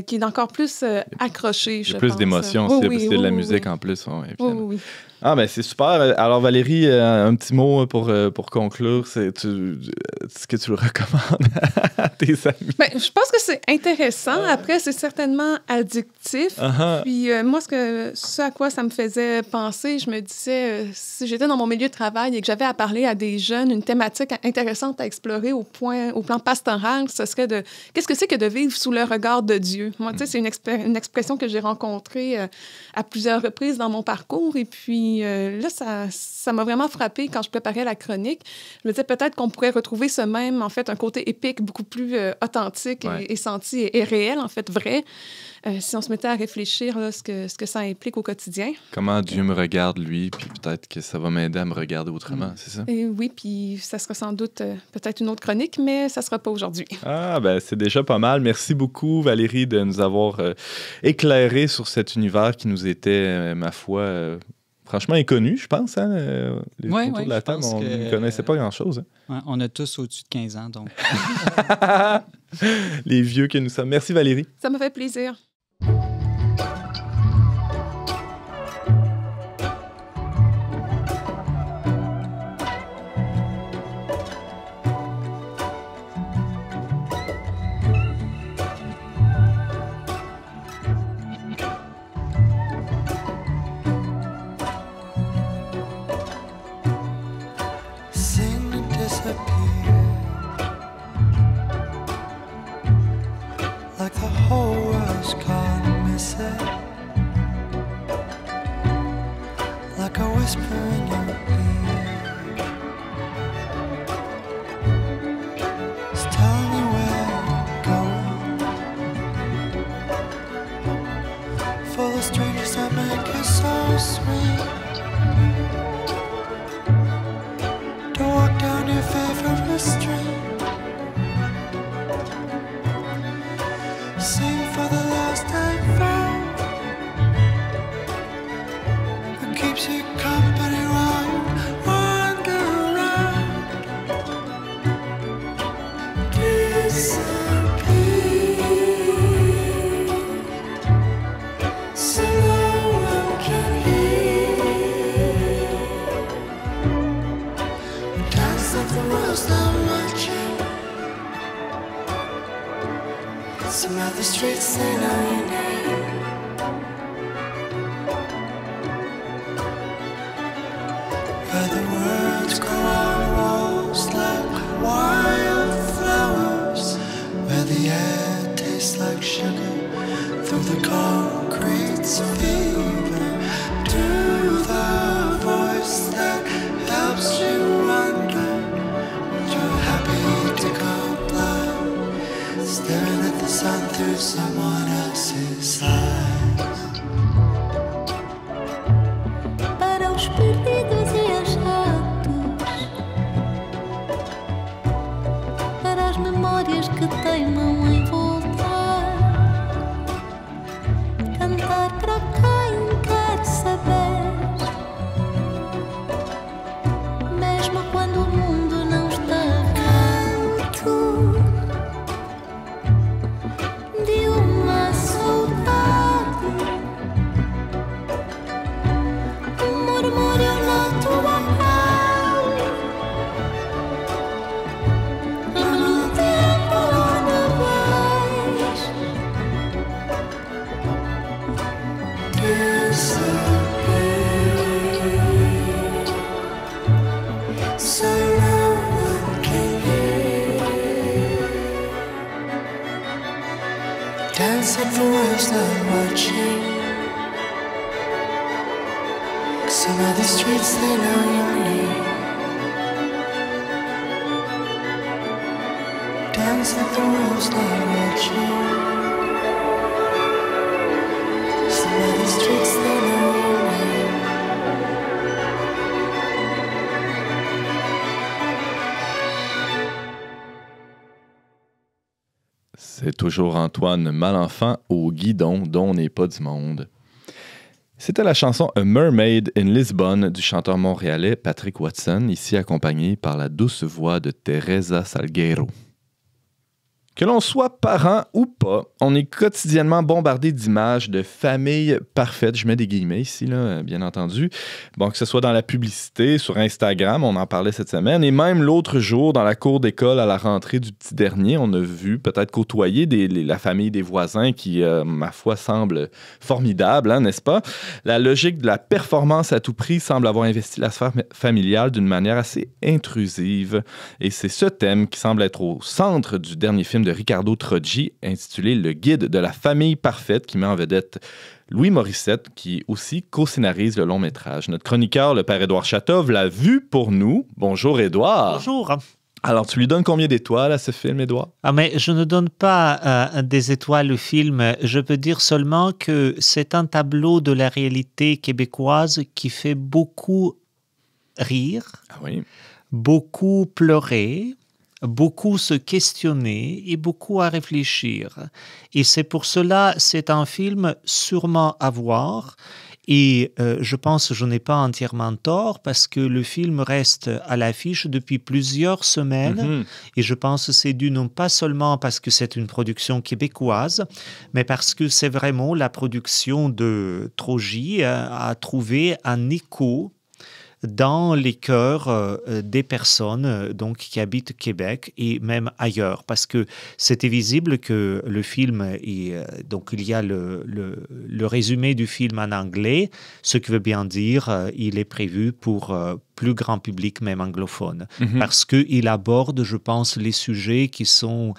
qui est encore plus accroché, je pense. Il y a plus d'émotions aussi, parce qu'il y a de la musique en plus. Oui. Ah, ben c'est super. Alors, Valérie, un petit mot pour conclure. Est-ce que tu le recommandes? tes amis? Ben, je pense que c'est intéressant. Après, c'est certainement addictif. Puis moi, ce à quoi ça me faisait penser, je me disais, si j'étais dans mon milieu de travail et que j'avais à parler à des jeunes, une thématique intéressante à explorer au plan pastoral, ce serait de qu'est-ce que c'est que de vivre sous le regard de Dieu? Moi, tu sais, c'est une expression que j'ai rencontrée à plusieurs reprises dans mon parcours. Et puis là, ça m'a vraiment frappée quand je préparais la chronique. Je me disais peut-être qu'on pourrait retrouver ce même, en fait, un côté épique beaucoup plus authentique et senti et réel, en fait, vrai, si on se mettait à réfléchir là, ce que ça implique au quotidien. Comment Dieu me regarde, lui, puis peut-être que ça va m'aider à me regarder autrement, c'est ça? Et oui, puis ça sera sans doute peut-être une autre chronique, mais ça ne sera pas aujourd'hui. Ah, ben c'est déjà pas mal. Merci beaucoup, Valérie, de nous avoir éclairé sur cet univers qui nous était, ma foi, franchement inconnu, je pense. Hein? Autour de la table, on ne connaissait pas grand-chose. Hein? Ouais, on a tous au-dessus de 15 ans, donc. Les vieux que nous sommes. Merci, Valérie. Ça m'a fait plaisir. Like the whole world's gone missing, like a whisper in your ear. It's telling you where you're going, full of strangers that make it so sweet. To walk down your favorite street, sing for the last time found, who keeps you company while you wander around. Disappear, so no one can hear. Dance like the world's not watching. Some other streets, they know your name. Where the words grow on walls like wildflowers, where the air tastes like sugar through the concrete's fever. To the voice that helps you wonder, you're happy to go blind, staring at the sun through someone else's eyes. Para os perdidos e achados, para as memórias que teimam em voltar, cantar para quem quer saber, mesmo quando o mundo não está canto de uma saudade, murmúrio na tua pele, a melodia por onde vais. Disappear, so no one can hear. Dance like the world's not watching. Some of the streets, they know your name. Dance like the world's not watching. Some of the streets, they know your name. C'est toujours Antoine Malenfant au guidon dont on n'est pas du monde. C'était la chanson A Mermaid in Lisbon du chanteur montréalais Patrick Watson, ici accompagné par la douce voix de Teresa Salgueiro. Que l'on soit parent ou pas, on est quotidiennement bombardé d'images de familles parfaites. Je mets des guillemets ici, là, bien entendu. Bon, que ce soit dans la publicité, sur Instagram, on en parlait cette semaine, et même l'autre jour, dans la cour d'école à la rentrée du petit dernier, on a vu peut-être côtoyer la famille des voisins qui, ma foi, semble formidable, hein, n'est-ce pas? La logique de la performance à tout prix semble avoir investi la sphère familiale d'une manière assez intrusive. Et c'est ce thème qui semble être au centre du dernier film de Riccardo Troggi, intitulé Le Guide de la famille parfaite, qui met en vedette Louis Morissette, qui aussi co-scénarise le long métrage. Notre chroniqueur, le père Édouard Chatov, l'a vu pour nous. Bonjour, Édouard. Bonjour. Alors, tu lui donnes combien d'étoiles à ce film, Édouard? Ah, mais je ne donne pas des étoiles au film. Je peux dire seulement que c'est un tableau de la réalité québécoise qui fait beaucoup rire, beaucoup pleurer, beaucoup se questionner et beaucoup à réfléchir. Et c'est pour cela, c'est un film sûrement à voir. Et je pense que je n'ai pas entièrement tort parce que le film reste à l'affiche depuis plusieurs semaines. Et je pense que c'est dû non pas seulement parce que c'est une production québécoise, mais parce que c'est vraiment la production de Troggi a trouvé un écho dans les cœurs des personnes donc, qui habitent Québec et même ailleurs. Parce que c'était visible que le film, donc il y a le résumé du film en anglais, ce qui veut bien dire il est prévu pour plus grand public, même anglophone. Parce qu'il aborde, je pense, les sujets qui sont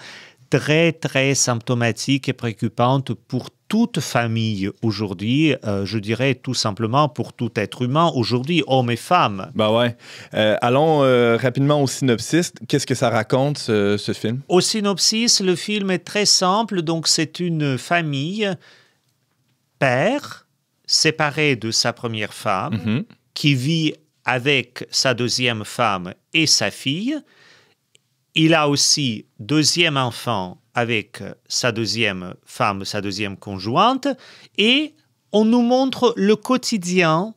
très, très symptomatiques et préoccupantes pour toute famille aujourd'hui, je dirais tout simplement pour tout être humain aujourd'hui, hommes et femmes. Ben ouais. Allons rapidement au synopsis. Qu'est-ce que ça raconte, ce film? Au synopsis, le film est très simple. Donc, c'est une famille, père, séparé de sa première femme, qui vit avec sa deuxième femme et sa fille. Il a aussi deuxième enfant avec sa deuxième femme, sa deuxième conjointe, et on nous montre le quotidien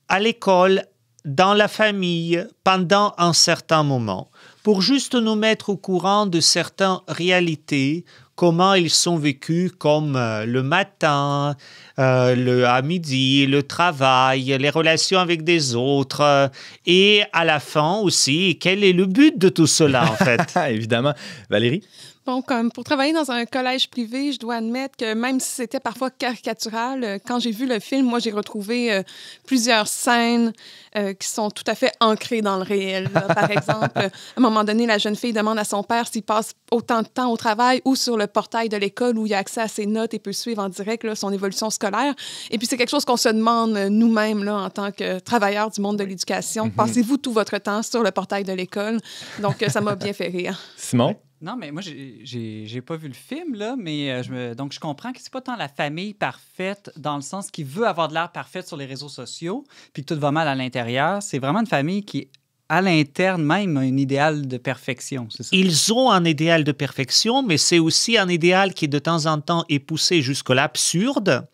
à l'école, dans la famille, pendant un certain moment, pour juste nous mettre au courant de certaines réalités, comment ils sont vécus comme le matin, à midi, le travail, les relations avec des autres, et à la fin aussi, quel est le but de tout cela en fait? Évidemment. Valérie? Bon, comme pour travailler dans un collège privé, je dois admettre que même si c'était parfois caricatural, quand j'ai vu le film, moi, j'ai retrouvé plusieurs scènes qui sont tout à fait ancrées dans le réel. Là. Par exemple, à un moment donné, la jeune fille demande à son père s'il passe autant de temps au travail ou sur le portail de l'école où il a accès à ses notes et peut suivre en direct là, son évolution scolaire. Et puis, c'est quelque chose qu'on se demande nous-mêmes là, en tant que travailleurs du monde de l'éducation. Passez-vous tout votre temps sur le portail de l'école? Donc, ça m'a bien fait rire. Simon? Non, mais moi, j'ai pas vu le film, là, mais donc je comprends que c'est pas tant la famille parfaite dans le sens qu'il veut avoir de l'air parfaite sur les réseaux sociaux, puis que tout va mal à l'intérieur. C'est vraiment une famille qui, à l'interne même, a un idéal de perfection, c'est ça? Ils ont un idéal de perfection, mais c'est aussi un idéal qui, de temps en temps, est poussé jusqu'à l'absurde,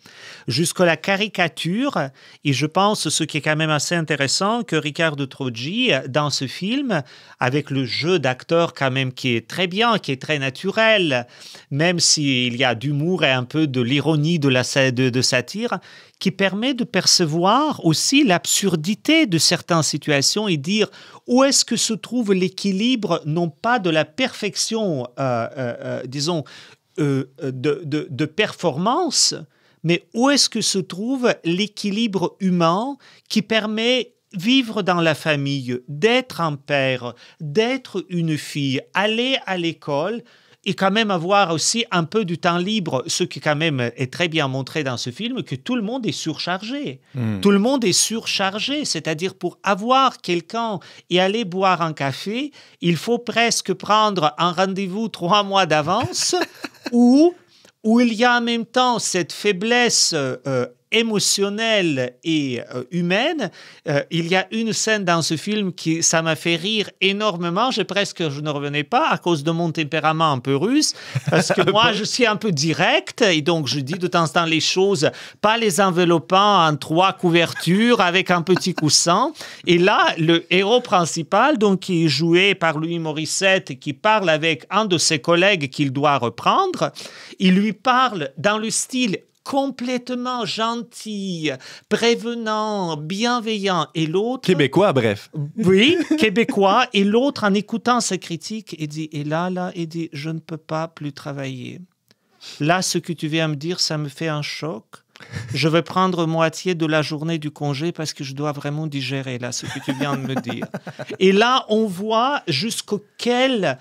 jusqu'à la caricature. Et je pense, ce qui est quand même assez intéressant, que Riccardo Troggi, dans ce film, avec le jeu d'acteur quand même qui est très bien, qui est très naturel, même s'il y a d'humour et un peu de l'ironie, de satire, qui permet de percevoir aussi l'absurdité de certaines situations et dire où est-ce que se trouve l'équilibre, non pas de la perfection, disons, de performance, mais où est-ce que se trouve l'équilibre humain qui permet vivre dans la famille, d'être un père, d'être une fille, aller à l'école et quand même avoir aussi un peu du temps libre, ce qui quand même est très bien montré dans ce film, que tout le monde est surchargé. Tout le monde est surchargé, c'est-à-dire pour avoir quelqu'un et aller boire un café, il faut presque prendre un rendez-vous 3 mois d'avance où il y a en même temps cette faiblesse émotionnelle et humaine. Il y a une scène dans ce film qui, ça m'a fait rire énormément. Je ne revenais pas à cause de mon tempérament un peu russe, parce que moi, je suis un peu direct, et donc je dis de temps en temps les choses, pas les enveloppant en 3 couvertures avec un petit coussin. Et là, le héros principal, donc, qui est joué par Louis Morissette, qui parle avec un de ses collègues qu'il doit reprendre, il lui parle dans le style complètement gentil, prévenant, bienveillant, et l'autre... Québécois, bref. Oui, québécois, et l'autre, en écoutant sa critique, il dit, il dit, je ne peux pas plus travailler. Là, ce que tu viens me dire, ça me fait un choc. Je vais prendre moitié de la journée du congé parce que je dois vraiment digérer, là, ce que tu viens de me dire. Et là, on voit jusqu'au quel...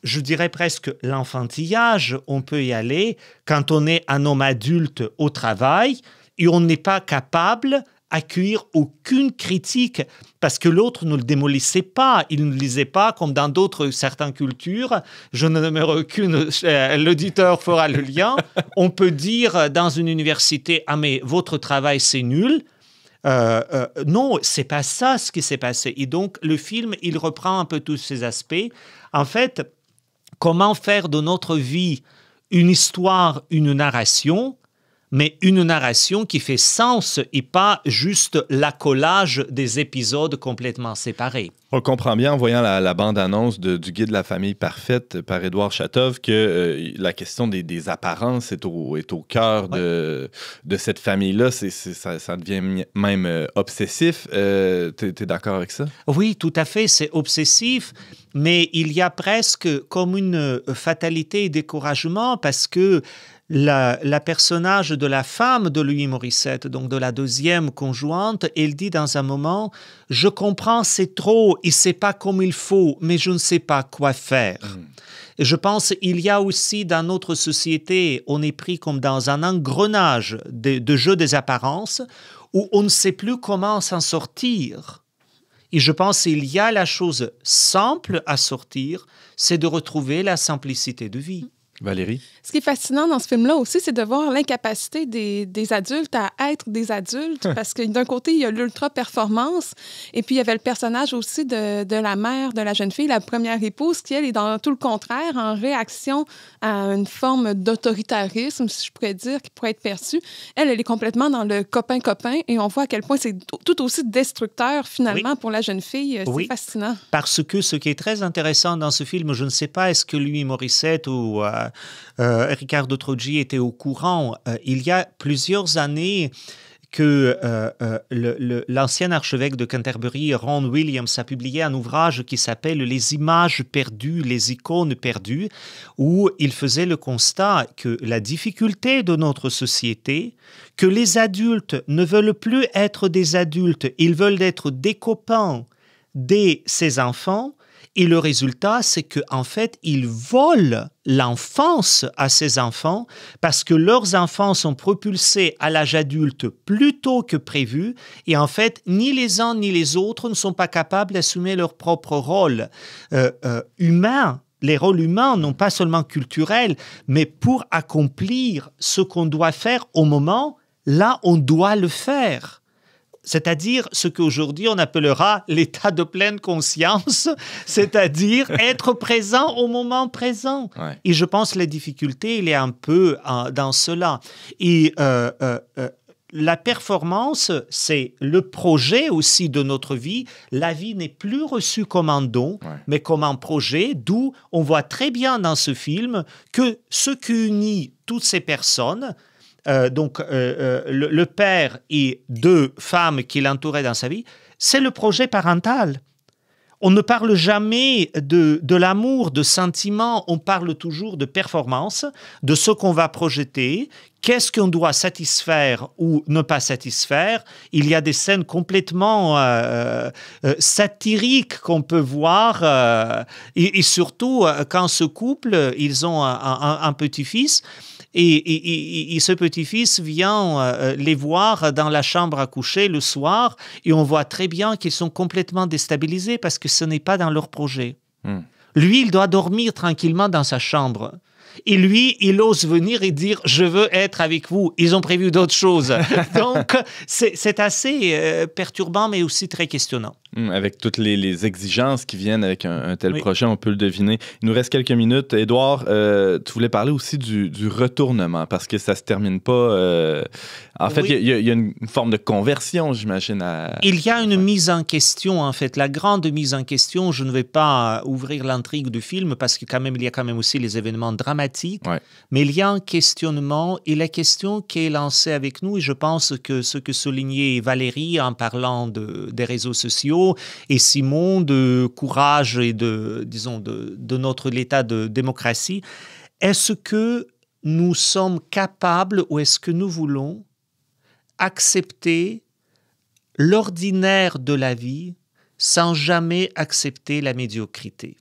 je dirais presque l'enfantillage, on peut y aller quand on est un homme adulte au travail et on n'est pas capable d'accueillir aucune critique parce que l'autre ne le démolissait pas, il ne lisait pas comme dans certaines cultures. Je ne nommerai aucune, l'auditeur fera le lien. On peut dire dans une université « Ah mais votre travail c'est nul ». Non, c'est pas ça ce qui s'est passé. Et donc le film, il reprend un peu tous ces aspects. En fait, comment faire de notre vie une histoire, une narration, mais une narration qui fait sens et pas juste l'accolage des épisodes complètement séparés. On le comprend bien en voyant la bande-annonce du Guide de la famille parfaite par Édouard Chatov que la question des apparences est au cœur de cette famille-là. Ça devient même obsessif. T'es d'accord avec ça? Oui, tout à fait, c'est obsessif, mais il y a presque comme une fatalité et découragement parce que la personnage de la femme de Louis Morissette, donc de la deuxième conjointe, elle dit dans un moment « Je comprends, c'est trop, et c'est pas comme il faut, mais je ne sais pas quoi faire. » Et je pense qu'il y a aussi dans notre société, on est pris comme dans un engrenage de jeu des apparences où on ne sait plus comment s'en sortir. Et je pense qu'il y a la chose simple à sortir, c'est de retrouver la simplicité de vie. Valérie? Ce qui est fascinant dans ce film-là aussi, c'est de voir l'incapacité des adultes à être des adultes, parce que d'un côté, il y a l'ultra-performance, et puis il y avait le personnage aussi de la mère de la jeune fille, la première épouse, qui, elle, est dans tout le contraire, en réaction à une forme d'autoritarisme, si je pourrais dire, qui pourrait être perçue. Elle est complètement dans le copain-copain, et on voit à quel point c'est tout aussi destructeur, finalement, pour la jeune fille. C'est fascinant. Parce que ce qui est très intéressant dans ce film, je ne sais pas, est-ce que Louis Morissette ou Riccardo Troggi était au courant. Il y a plusieurs années que l'ancien archevêque de Canterbury, Ron Williams, a publié un ouvrage qui s'appelle « Les images perdues, les icônes perdues », où il faisait le constat que la difficulté de notre société, que les adultes ne veulent plus être des adultes, ils veulent être des copains de ces enfants. Et le résultat, c'est qu'en fait, ils volent l'enfance à ces enfants parce que leurs enfants sont propulsés à l'âge adulte plus tôt que prévu. Et en fait, ni les uns ni les autres ne sont pas capables d'assumer leur propre rôle humain. Les rôles humains, non pas seulement culturels, mais pour accomplir ce qu'on doit faire au moment, là, on doit le faire. C'est-à-dire ce qu'aujourd'hui on appellera l'état de pleine conscience, c'est-à-dire être présent au moment présent. Ouais. Et je pense que la difficulté, il est un peu dans cela. Et la performance, c'est le projet aussi de notre vie. La vie n'est plus reçue comme un don, mais comme un projet, d'où on voit très bien dans ce film que ce qui unit toutes ces personnes, le père et 2 femmes qui l'entouraient dans sa vie, c'est le projet parental. On ne parle jamais de l'amour, de sentiments, on parle toujours de performance, de ce qu'on va projeter, qu'est-ce qu'on doit satisfaire ou ne pas satisfaire. Il y a des scènes complètement satiriques qu'on peut voir, et surtout quand ce couple, ils ont un petit-fils, et ce petit-fils vient les voir dans la chambre à coucher le soir et on voit très bien qu'ils sont complètement déstabilisés parce que ce n'est pas dans leur projet. Lui, il doit dormir tranquillement dans sa chambre. Et lui, il ose venir et dire « Je veux être avec vous ». Ils ont prévu d'autres choses. Donc, c'est assez perturbant, mais aussi très questionnant. Avec toutes les exigences qui viennent avec un tel projet, on peut le deviner. Il nous reste quelques minutes. Édouard, tu voulais parler aussi du retournement, parce que ça ne se termine pas... En fait, il y a une forme de conversion, j'imagine. Il y a une mise en question, en fait. La grande mise en question, je ne vais pas ouvrir l'intrigue du film, parce qu'il y a quand même aussi les événements dramatiques, mais il y a un questionnement, et la question qui est lancée avec nous, et je pense que ce que soulignait Valérie en parlant des réseaux sociaux, et Simon de courage et de notre l'état de démocratie, est-ce que nous sommes capables ou est-ce que nous voulons accepter l'ordinaire de la vie sans jamais accepter la médiocrité?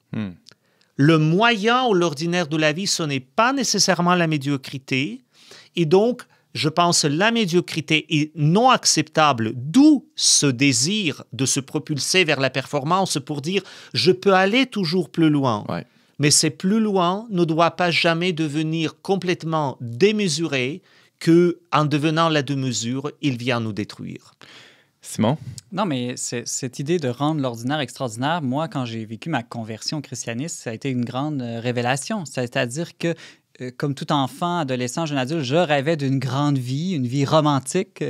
Le moyen ou l'ordinaire de la vie, ce n'est pas nécessairement la médiocrité, et donc je pense que la médiocrité est non acceptable, d'où ce désir de se propulser vers la performance pour dire « je peux aller toujours plus loin ». Mais ces plus loin ne doit pas jamais devenir complètement démesuré qu'en devenant la démesure, il vient nous détruire. Simon? Non, mais cette idée de rendre l'ordinaire extraordinaire, moi, quand j'ai vécu ma conversion au christianisme, ça a été une grande révélation. C'est-à-dire que comme tout enfant, adolescent, jeune adulte, je rêvais d'une grande vie, une vie romantique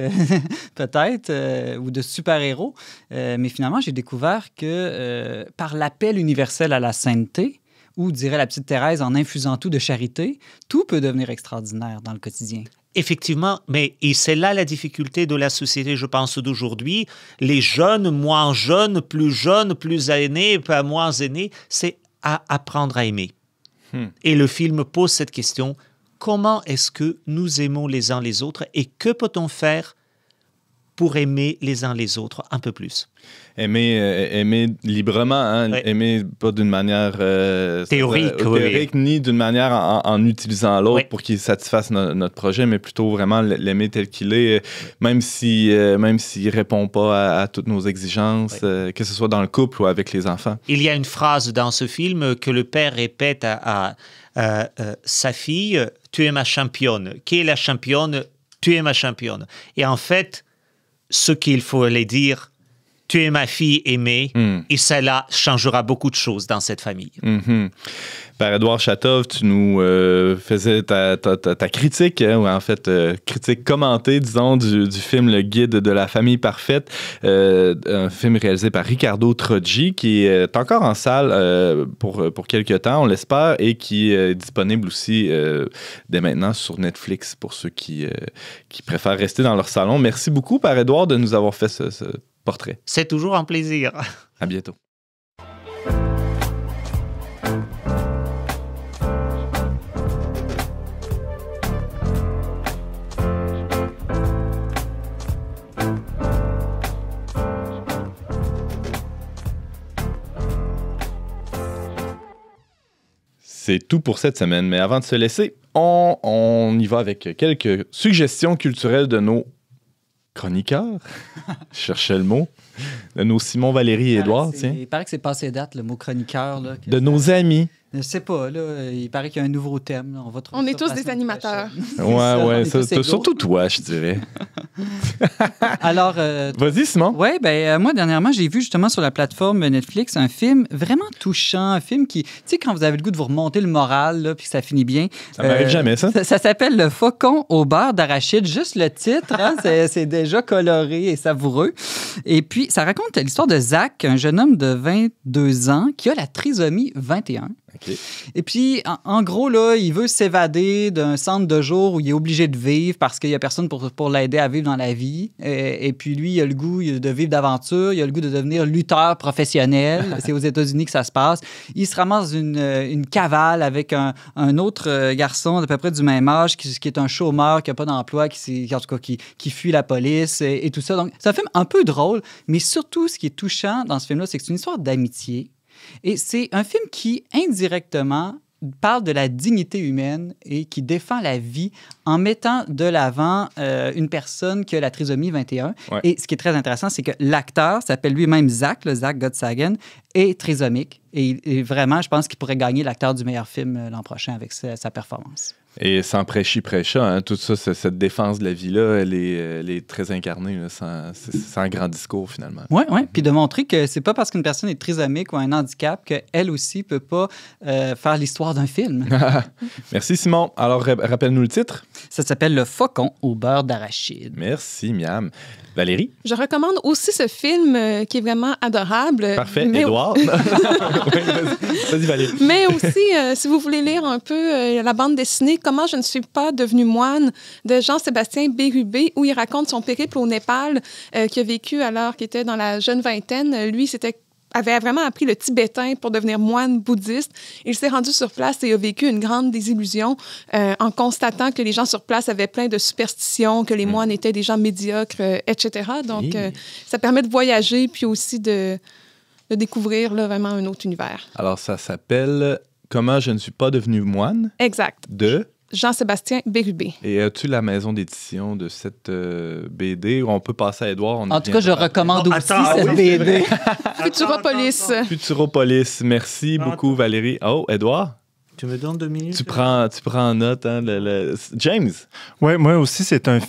peut-être, ou de super-héros. Mais finalement, j'ai découvert que par l'appel universel à la sainteté, ou dirait la petite Thérèse, en infusant tout de charité, tout peut devenir extraordinaire dans le quotidien. Effectivement, et c'est là la difficulté de la société, je pense, d'aujourd'hui. Les jeunes, moins jeunes, plus aînés, pas moins aînés, c'est à apprendre à aimer. Et le film pose cette question, comment est-ce que nous aimons les uns les autres et que peut-on faire pour aimer les uns les autres un peu plus? Aimer librement, hein? Aimer pas d'une manière théorique, ni d'une manière en utilisant l'autre pour qu'il satisfasse notre projet, mais plutôt vraiment l'aimer tel qu'il est, même s'il répond pas à toutes nos exigences, que ce soit dans le couple ou avec les enfants. Il y a une phrase dans ce film que le père répète à sa fille, « Tu es ma championne ». Qui est la championne? Tu es ma championne. Et en fait, ce qu'il faut aller dire, tu es ma fille aimée, et cela changera beaucoup de choses dans cette famille. Père Édouard Chatov, tu nous faisais ta critique, ou en fait, critique commentée, disons, du film Le Guide de la famille parfaite, un film réalisé par Riccardo Troggi, qui est encore en salle pour quelques temps, on l'espère, et qui est disponible aussi dès maintenant sur Netflix pour ceux qui préfèrent rester dans leur salon. Merci beaucoup, Père Édouard, de nous avoir fait ce portrait. C'est toujours un plaisir. À bientôt. C'est tout pour cette semaine, mais avant de se laisser, on y va avec quelques suggestions culturelles de nos chroniqueurs. Je cherchais le mot. De nos Simon, Valérie et Édouard, tiens. Il paraît que c'est passé date, le mot chroniqueur. Là, de nos amis. Je sais pas, là, il paraît qu'il y a un nouveau thème. Là. On est tous des animateurs. Ouais, surtout toi, je dirais. Alors, vas-y, Simon. Oui, moi, dernièrement, j'ai vu justement sur la plateforme Netflix un film vraiment touchant, un film qui, tu sais, quand vous avez le goût de vous remonter le moral, là, puis que ça finit bien. Ça m'arrive jamais, ça. Ça s'appelle Le Faucon au beurre d'arachide. Juste le titre, hein, c'est déjà coloré et savoureux. Et puis, ça raconte l'histoire de Zach, un jeune homme de 22 ans qui a la trisomie 21. Okay. Et puis, en gros, là, il veut s'évader d'un centre de jour où il est obligé de vivre parce qu'il n'y a personne pour l'aider à vivre dans la vie. Et puis, lui, il a le goût de vivre d'aventure, il a le goût de devenir lutteur professionnel. C'est aux États-Unis que ça se passe. Il se ramasse une cavale avec un autre garçon d'à peu près du même âge qui est un chômeur, qui n'a pas d'emploi, qui fuit la police et tout ça. Donc, c'est un film un peu drôle, mais surtout, ce qui est touchant dans ce film-là, c'est que c'est une histoire d'amitié. Et c'est un film qui, indirectement, parle de la dignité humaine et qui défend la vie en mettant de l'avant une personne qui a la trisomie 21. Ouais. Et ce qui est très intéressant, c'est que l'acteur s'appelle lui-même Zach, Zach Gottsagen, est trisomique. Et vraiment, je pense qu'il pourrait gagner l'acteur du meilleur film l'an prochain avec sa performance. Et sans prêchi-prêcha, hein, tout ça, cette défense de la vie-là, elle est très incarnée, là, sans grand discours, finalement. Oui, oui. Puis de montrer que c'est pas parce qu'une personne est trisomique ou a un handicap qu'elle aussi peut pas faire l'histoire d'un film. Merci, Simon. Alors, rappelle-nous le titre. Ça s'appelle Le Faucon au beurre d'arachide. Merci, Miam. Valérie? Je recommande aussi ce film qui est vraiment adorable. Parfait. Édouard? Oui, vas-y, Valérie. Mais aussi, si vous voulez lire un peu la bande dessinée « Comment je ne suis pas devenu moine » de Jean-Sébastien Bérubé, où il raconte son périple au Népal qu'il a vécu alors qu'il était dans la jeune vingtaine. Lui, avait vraiment appris le tibétain pour devenir moine bouddhiste. Il s'est rendu sur place et a vécu une grande désillusion en constatant que les gens sur place avaient plein de superstitions, que les moines étaient des gens médiocres, etc. Donc, ça permet de voyager puis aussi de découvrir là, vraiment un autre univers. Alors, ça s'appelle « Comment je ne suis pas devenu moine » Exact. de... Jean-Sébastien Bérubé. Et as-tu la maison d'édition de cette BD? On peut passer à Édouard. En tout cas, je recommande aussi cette BD. Futuropolis. Futuropolis. Merci beaucoup, Valérie. Oh, Édouard? Tu me donnes 2 minutes? Tu prends en note, hein, James? Oui, moi aussi, c'est un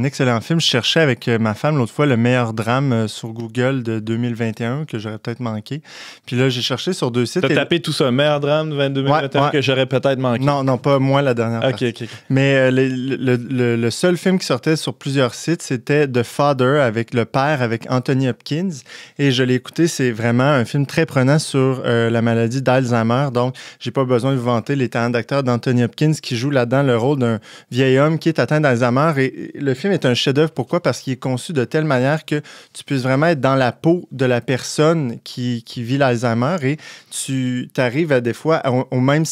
excellent film. Je cherchais avec ma femme l'autre fois le meilleur drame sur Google de 2021 que j'aurais peut-être manqué. Puis là, j'ai cherché sur 2 sites. T'as tapé tout ça, meilleur drame de 2021 que j'aurais peut-être manqué. Non, pas moi la dernière fois. OK. Mais le seul film qui sortait sur plusieurs sites, c'était The Father avec le père, avec Anthony Hopkins. Et je l'ai écouté, c'est vraiment un film très prenant sur la maladie d'Alzheimer. Donc, j'ai pas besoin de vous vanter les talents d'acteur d'Anthony Hopkins qui joue là-dedans le rôle d'un vieil homme qui est atteint d'Alzheimer. Et le film est un chef-d'œuvre. Pourquoi? Parce qu'il est conçu de telle manière que tu puisses vraiment être dans la peau de la personne qui vit l'Alzheimer et tu arrives à des fois au même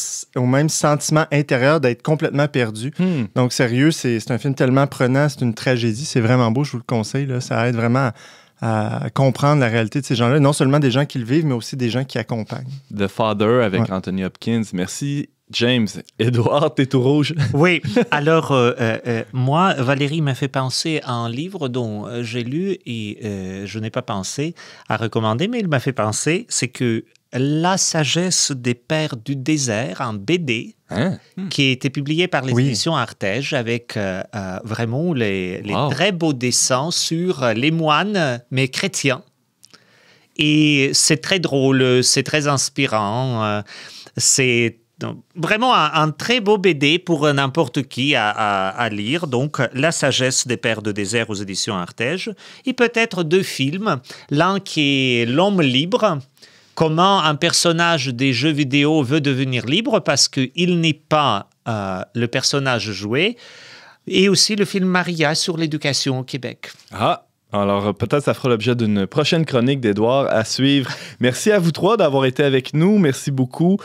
sentiment intérieur d'être complètement perdu. Donc, sérieux, c'est un film tellement prenant. C'est une tragédie. C'est vraiment beau. Je vous le conseille. Là. Ça aide vraiment à comprendre la réalité de ces gens-là. Non seulement des gens qui le vivent, mais aussi des gens qui accompagnent. The Father avec Anthony Hopkins. Merci, James. Édouard, t'es tout rouge. Oui. Alors, moi, Valérie m'a fait penser à un livre dont j'ai lu et je n'ai pas pensé à recommander, mais il m'a fait penser, c'est que La sagesse des pères du désert, en BD, qui a été publié par les éditions Artege avec vraiment les très beaux dessins sur les moines, mais chrétiens. Et c'est très drôle, c'est très inspirant. C'est vraiment un très beau BD pour n'importe qui à lire. Donc, La sagesse des pères de désert aux éditions Artege. Et peut-être 2 films. L'un qui est L'homme libre. Comment un personnage des jeux vidéo veut devenir libre parce qu'il n'est pas le personnage joué. Et aussi le film Maria sur l'éducation au Québec. Alors, peut-être ça fera l'objet d'une prochaine chronique d'Édouard à suivre. Merci à vous 3 d'avoir été avec nous. Merci beaucoup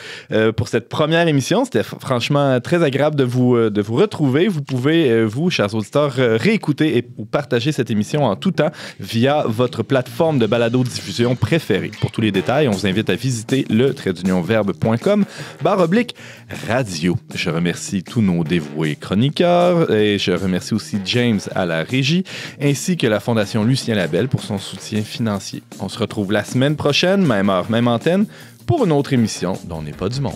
pour cette première émission. C'était franchement très agréable de vous retrouver. Vous pouvez, vous, chers auditeurs, réécouter ou partager cette émission en tout temps via votre plateforme de balado-diffusion préférée. Pour tous les détails, on vous invite à visiter le-verbe.com/radio. Je remercie tous nos dévoués chroniqueurs et je remercie aussi James à la régie, ainsi que la Fondation Lucien Labelle pour son soutien financier. On se retrouve la semaine prochaine, même heure, même antenne, pour une autre émission dont n'est pas du monde.